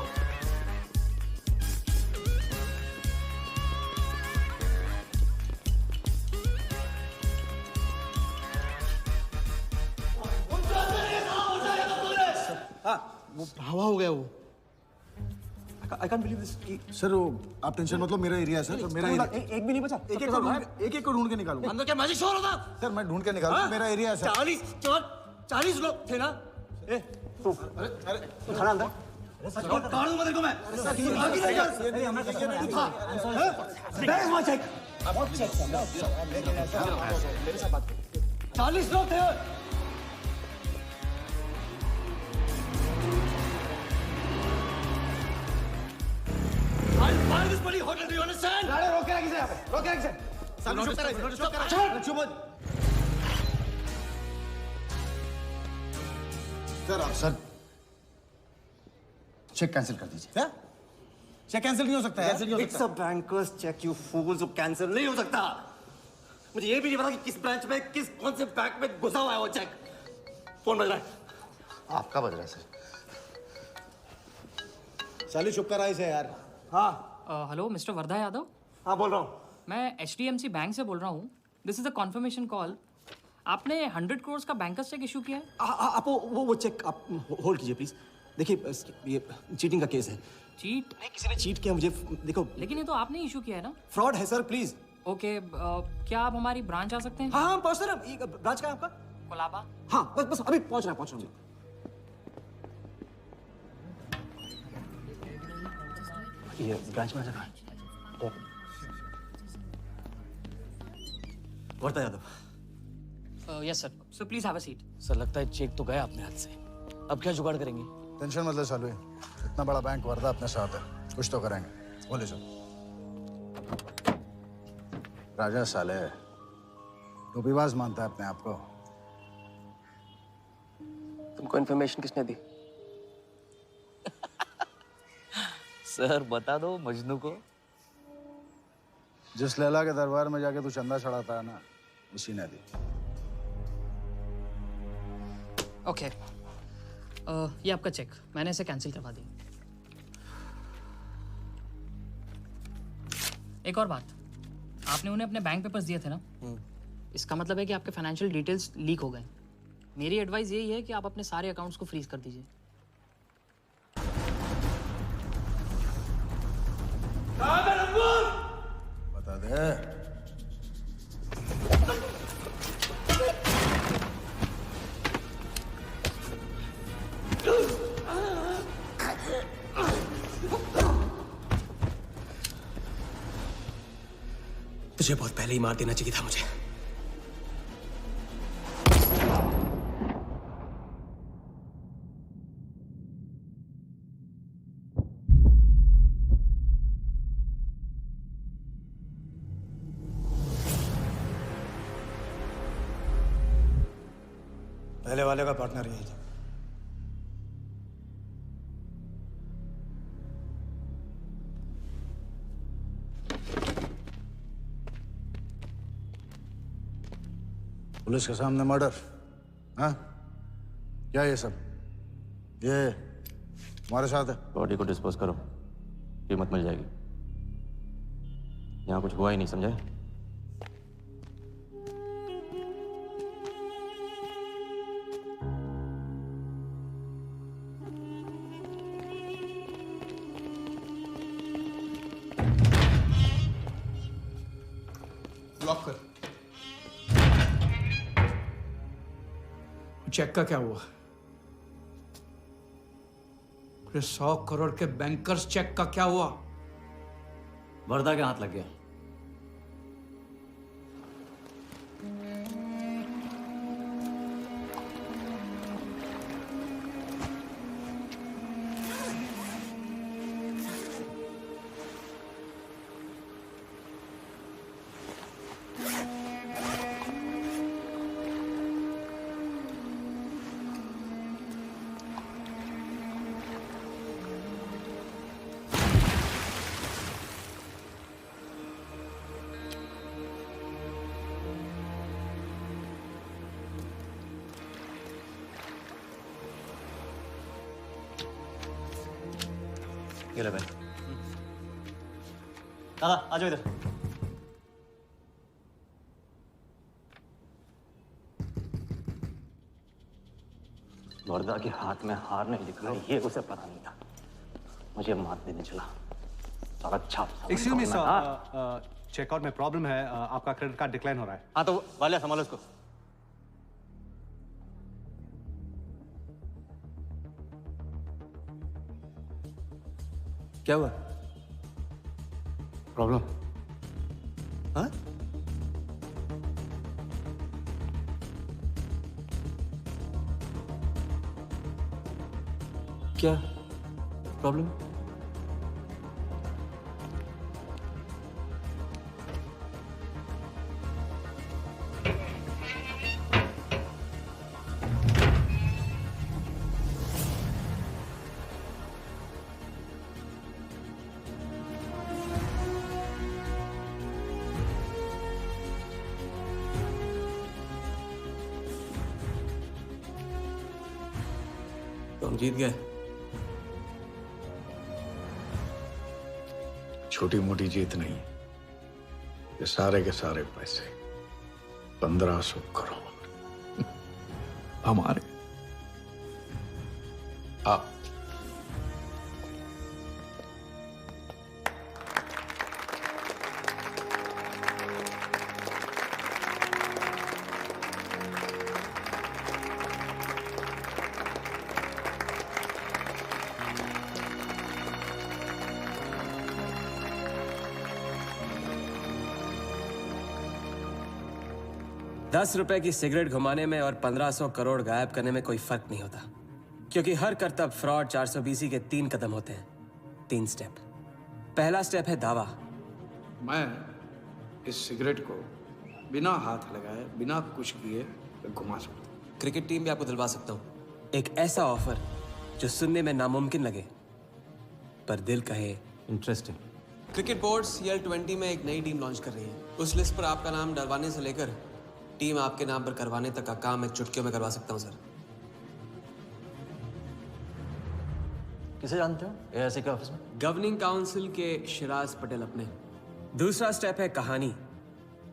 हाँ, वो हवा हो गया वो। I can't believe this. Sir वो आप टेंशन मत लो, मेरा एरिया है सर, मेरा एरिया। एक भी नहीं बचा। एक को ढूंढ के निकालूंगा। अंदर क्या मैजिक शो हो रहा था? सर मैं ढूंढ के निकालूंगा, मेरा एरिया है सर। 40 लोग थे ना? ए तू खड़ा अंदर। काट दूंगा तेरे को मैं। आगे नहीं कर। अरे हमें तू था। बैग वहाँ चेक। अब चेक कर। मेरे साथ बात कर। 40 लोग थे। I'll buy this bloody hotel. Do you understand? गाड़ी रोक के रखी से यहाँ पे, रोक के रखी से। सामने चुप करा, चुप हो। सर चेक कैंसिल कर दीजिए। क्या? चेक कैंसिल नहीं हो सकता है? कैंसिल नहीं हो सकता। It's a banker's check, you fools. वो कैंसिल नहीं हो सकता। मुझे ये भी नहीं पता कि किस ब्रांच में, कौन से बैंक में घुसा हुआ है वो चेक। फोन बज रहा है। आपका बज रहा है सर। साली चुप करा इसे यार। हाँ। Hello mister Wardha Yadav. हाँ बोल रहा हूँ। मैं HDMC बैंक से बोल रहा हूँ। This is a confirmation call. आपने 100 करोड़ का बैंकर्स चेक इशू किया है? आप वो चेक आप होल्ड कीजिए प्लीज। देखिए ये चीटिंग का केस है। चीट? नहीं, किसी ने चीट किया मुझे। देखो लेकिन ये तो आपने इशू किया है ना? फ्रॉड है सर, प्लीज। ओके, क्या आप हमारी ब्रांच आ सकते हैं? हाँ पहुँच रहे। ब्रांच का है आपका? कोलाबा। हाँ बस अभी पहुँच रहा हूँ। ये ब्रांच में आ जाना। Wardha Yadav. Yes sir. So please have a seat. Sir लगता है चेक तो गया अपने हाथ से। अब क्या जुगाड़ करेंगे? टेंशन मत ले सालू, इतना बड़ा बैंक वर्धा अपने साथ है, कुछ तो करेंगे। बोले सर। राजा साले टोपीबाज मानता है अपने आप को। तुमको इन्फॉर्मेशन किसने दी? सर बता दो मजनू को। जिस लैला के दरबार में जाके तू चंदा चढ़ाता है ना, उसी ने दी। ओके, ये आपका चेक, मैंने इसे कैंसिल करवा दी। एक और बात, आपने उन्हें अपने बैंक पेपर्स दिए थे ना? इसका मतलब है कि आपके फाइनेंशियल डिटेल्स लीक हो गए। मेरी एडवाइस यही है कि आप अपने सारे अकाउंट्स को फ्रीज कर दीजिए। बता दे। तुझे बहुत पहले ही मार देना चाहिए था मुझे। पहले वाले का पार्टनर यही था। पुलिस के सामने मर्डर? हाँ क्या ये सब? ये तुम्हारे साथ है? बॉडी को डिस्पोज करो, कीमत मिल जाएगी। यहाँ कुछ हुआ ही नहीं, समझे? लॉक कर। चेक का क्या हुआ? 100 करोड़ के बैंकर्स चेक का क्या हुआ? वर्धा के हाथ लग गया। ये ले भाई। दादा आ जाओ इधर। वर्धा के हाथ में हार नहीं दिख रहा, ये उसे पता नहीं था। मुझे मात देने चला। साला छाप। एक्सक्यूज मी सर, चेकआउट में प्रॉब्लम है, आपका क्रेडिट कार्ड डिक्लाइन हो रहा है। हाँ तो वाले संभालो इसको। क्या हुआ? प्रॉब्लम? हाँ? क्या प्रॉब्लम? तुम जीत गए। छोटी मोटी जीत नहीं, ये सारे के सारे पैसे 1500 करोड़ हमारे। आप ₹10 की सिगरेट घुमाने में और 1500 करोड़ गायब करने में कोई फर्क नहीं होता, क्योंकि हर करतब फ्रॉड 420 के 3 कदम होते हैं, 3 स्टेप। पहला स्टेप है दावा। मैं इस सिगरेट को बिना हाथ लगाए, बिना कुछ किए घुमा सकता हूँ। क्रिकेट टीम भी आपको दिलवा सकता हूँ एक ऐसा ऑफर जो सुनने में नामुमकिन लगे पर दिल कहे इंटरेस्टिंग। क्रिकेट बोर्ड CL20 में एक नई टीम लॉन्च कर रही है। उस लिस्ट पर आपका नाम डलवाने से लेकर टीम आपके नाम पर करवाने तक का काम मैं चुटकियों में करवा सकता हूँ सर। किसे जानते हो AIC के ऑफिस में? गवर्निंग काउंसिल के शिराज पटेल अपने। दूसरा स्टेप है कहानी।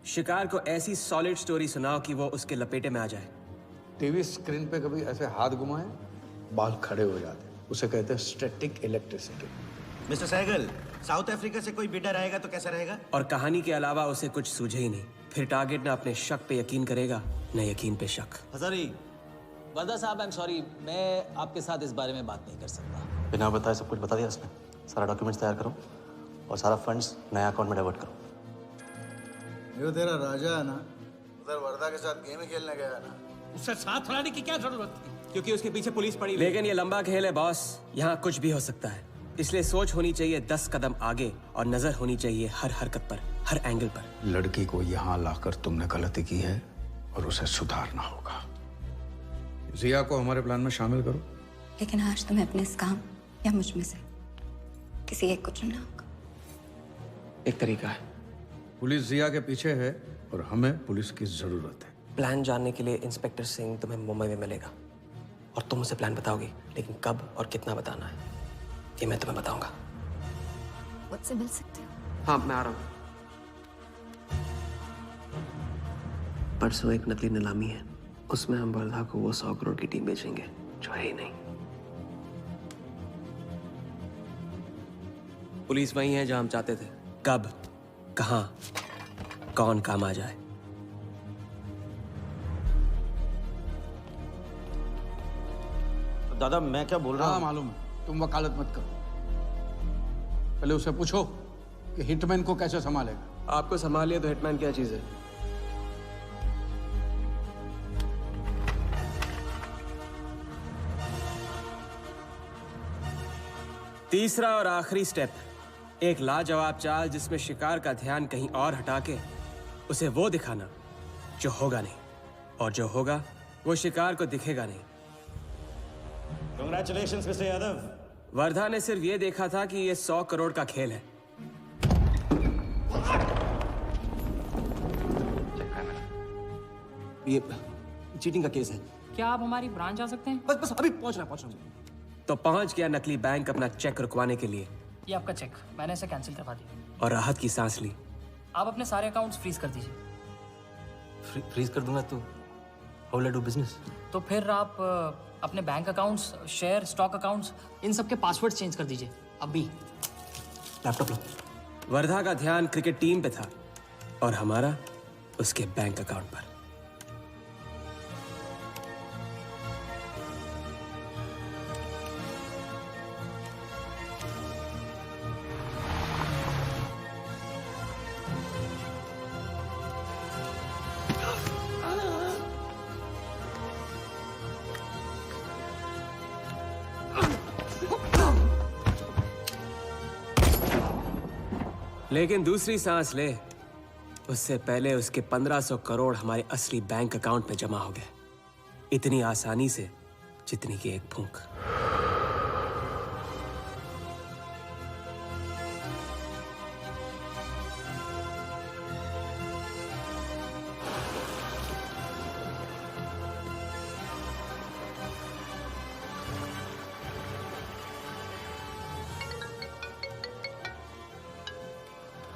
शिकार को ऐसी सॉलिड स्टोरी सुनाओ कि वो उसके लपेटे में आ जाए। टीवी स्क्रीन पे कभी ऐसे हाथ घुमाए, बाल खड़े हो जाते, उसे कहते हैं static electricity. Mister Sehgal, South Africa से कोई बिडर आएगा तो कैसा रहेगा? और कहानी के अलावा उसे कुछ सूझे ही नहीं। फिर टारगेट न अपने शक पे यकीन करेगा, न यकीन पे शक। हजारी, वर्दा साहब, आई एम सॉरी, मैं आपके साथ इस बारे में बात नहीं कर सकता। बिना बताए सब कुछ बता दिया उसने। सारा डॉक्यूमेंट्स तैयार करो और सारा फंड्स नया अकाउंट में डाइवर्ट करो। ये तेरा राजा है ना, उधर वर्दा के साथ गेम ही खेलने गया है ना। उससे साथ लाने की क्या जरूरत थी? क्योंकि उसके पीछे पुलिस पड़ी। लेकिन ये लंबा खेल है बॉस, यहाँ कुछ भी हो सकता है। इसलिए सोच होनी चाहिए 10 कदम आगे और नजर होनी चाहिए हर हरकत पर, हर एंगल पर। लड़की को यहाँ लाकर तुमने गलती की है और उसे सुधारना होगा। जिया को हमारे प्लान में शामिल करो। लेकिन आज तुम्हें अपने इस काम या मुझ में से किसी एक को चुनना होगा। एक तरीका है। पुलिस जिया के पीछे है और हमें पुलिस की जरूरत है। प्लान जानने के लिए इंस्पेक्टर सिंह तुम्हें मुंबई में मिलेगा और तुम उसे प्लान बताओगी, लेकिन कब और कितना बताना है ये मैं तुम्हें बताऊंगा। मुझसे मिल सकते हो? हाँ, मैं आ रहा हूँ। परसों एक नकली नीलामी है, उसमें हम वर्धा को वो 100 करोड़ की टीम बेचेंगे जो है ही नहीं। पुलिस वही है जहां हम चाहते थे। कब, कहां, कौन काम आ जाए। दादा मैं क्या बोल रहा हूँ? हाँ मालूम है, तुम वकालत मत करो। पहले उसे पूछो कि हिटमैन को कैसे संभालेगा। आपको संभालिए तो हिटमैन क्या चीज है? तीसरा और आखिरी स्टेप, एक लाजवाब चाल जिसमें शिकार का ध्यान कहीं और हटा के उसे वो दिखाना जो होगा नहीं, और जो होगा वो शिकार को दिखेगा नहीं। Congratulations, Mr. यादव। वर्धा ने सिर्फ ये देखा था कि ये 100 करोड़ का खेल है। ये चीटिंग का केस है। क्या आप हमारी ब्रांच आ सकते हैं? बस अभी पहुंच रहा तो पहुंच गया नकली बैंक अपना चेक रुकवाने के लिए। ये आपका चेक, मैंने इसे कैंसिल करवा दिया और राहत की सांस ली। आप अपने सारे अकाउंट्स फ्रीज कर दीजिए। फ्रीज कर दूंगा तो how will I do business? तो फिर आप अपने bank accounts, share, stock accounts, इन सब के पासवर्ड चेंज कर दीजिए अभी लैपटॉप लो। वर्धा का ध्यान क्रिकेट टीम पे था और हमारा उसके बैंक अकाउंट पर। लेकिन दूसरी सांस ले उससे पहले उसके 1500 करोड़ हमारे असली बैंक अकाउंट में जमा हो गए, इतनी आसानी से जितनी कि एक फूंक।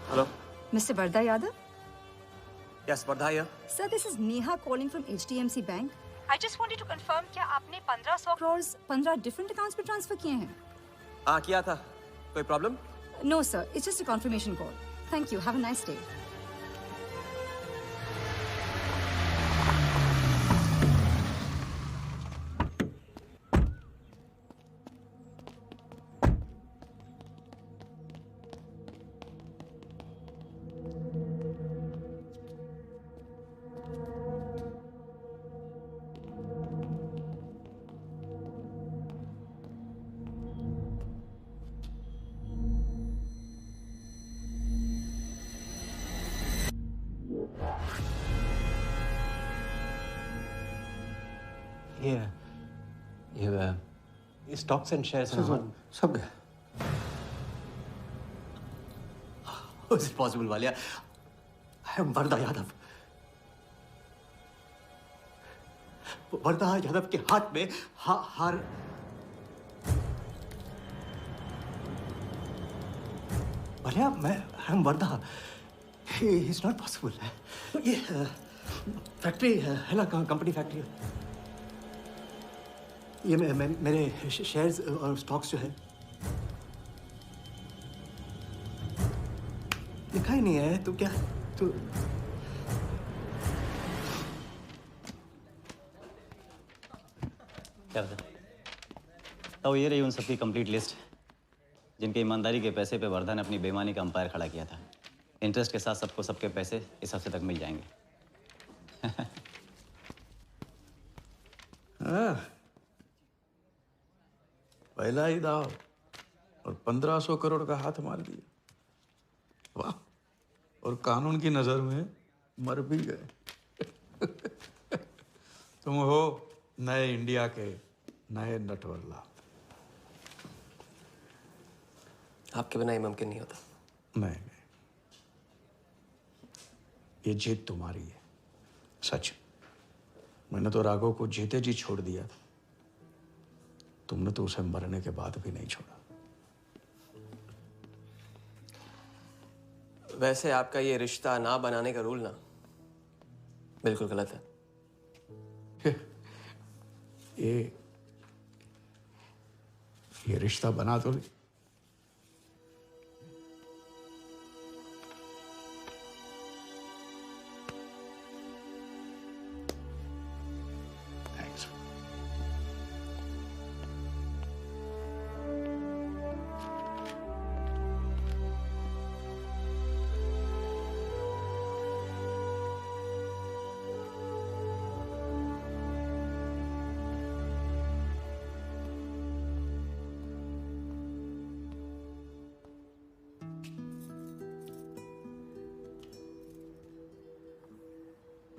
Hello, Mr. Vardha Yadav? Yes Wardha here. Sir, this is Neha calling from HDMC Bank. I just wanted to confirm क्या आपने 1500 crores 15 different accounts पे ट्रांसफर किए हैं? हाँ किया था, कोई problem? No sir, it's just a confirmation call. Thank you. Have a nice day. ये स्टॉक्स एंड शेयर्स सब गया। How is it possible, Valia? I am Vardha Yadav. Wardha Yadav के हाथ में हार भैया मैं वर्धा इज नॉट पॉसिबल। ये फैक्ट्री है ना, कंपनी फैक्ट्री। ये मेरे शेयर्स और स्टॉक्स जो है लिखा ही नहीं है। तो क्या तो क्या तो ये रही उन सबकी कंप्लीट लिस्ट जिनके ईमानदारी के पैसे पे वर्धा ने अपनी बेईमानी का अंपायर खड़ा किया था। इंटरेस्ट के साथ सबको सबके पैसे इस हफ्ते तक मिल जाएंगे। हाँ, पहला ही दाव और 1500 करोड़ का हाथ मार दिया। वाह, और कानून की नजर में मर भी गए। तुम हो नए इंडिया के नए नटवरला। आपके बिना ये मुमकिन नहीं होता। नहीं, ये जीत तुम्हारी है, सच। मैंने तो राघव को जीते जी छोड़ दिया था, तुमने तो उसे मरने के बाद भी नहीं छोड़ा। वैसे आपका ये रिश्ता ना बनाने का रूल ना बिल्कुल गलत है। ये रिश्ता बना तो ली।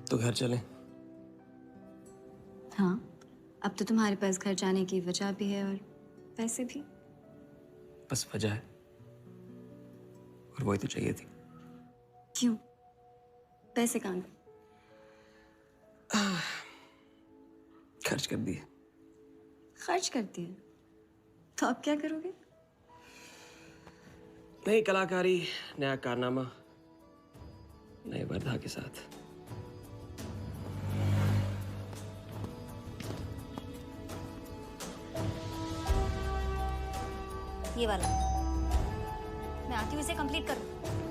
तो घर चलें? हाँ, अब तो तुम्हारे पास घर जाने की वजह भी है और पैसे भी। बस वजह है और वही तो चाहिए थी। क्यों? पैसे कहाँ गए? खर्च कर दिए। खर्च कर दिए? तो अब क्या करोगे? नई कलाकारी, नया कारनामा, नए वर्धा के साथ। ये वाला मैं आती हूँ इसे कंप्लीट करूँ।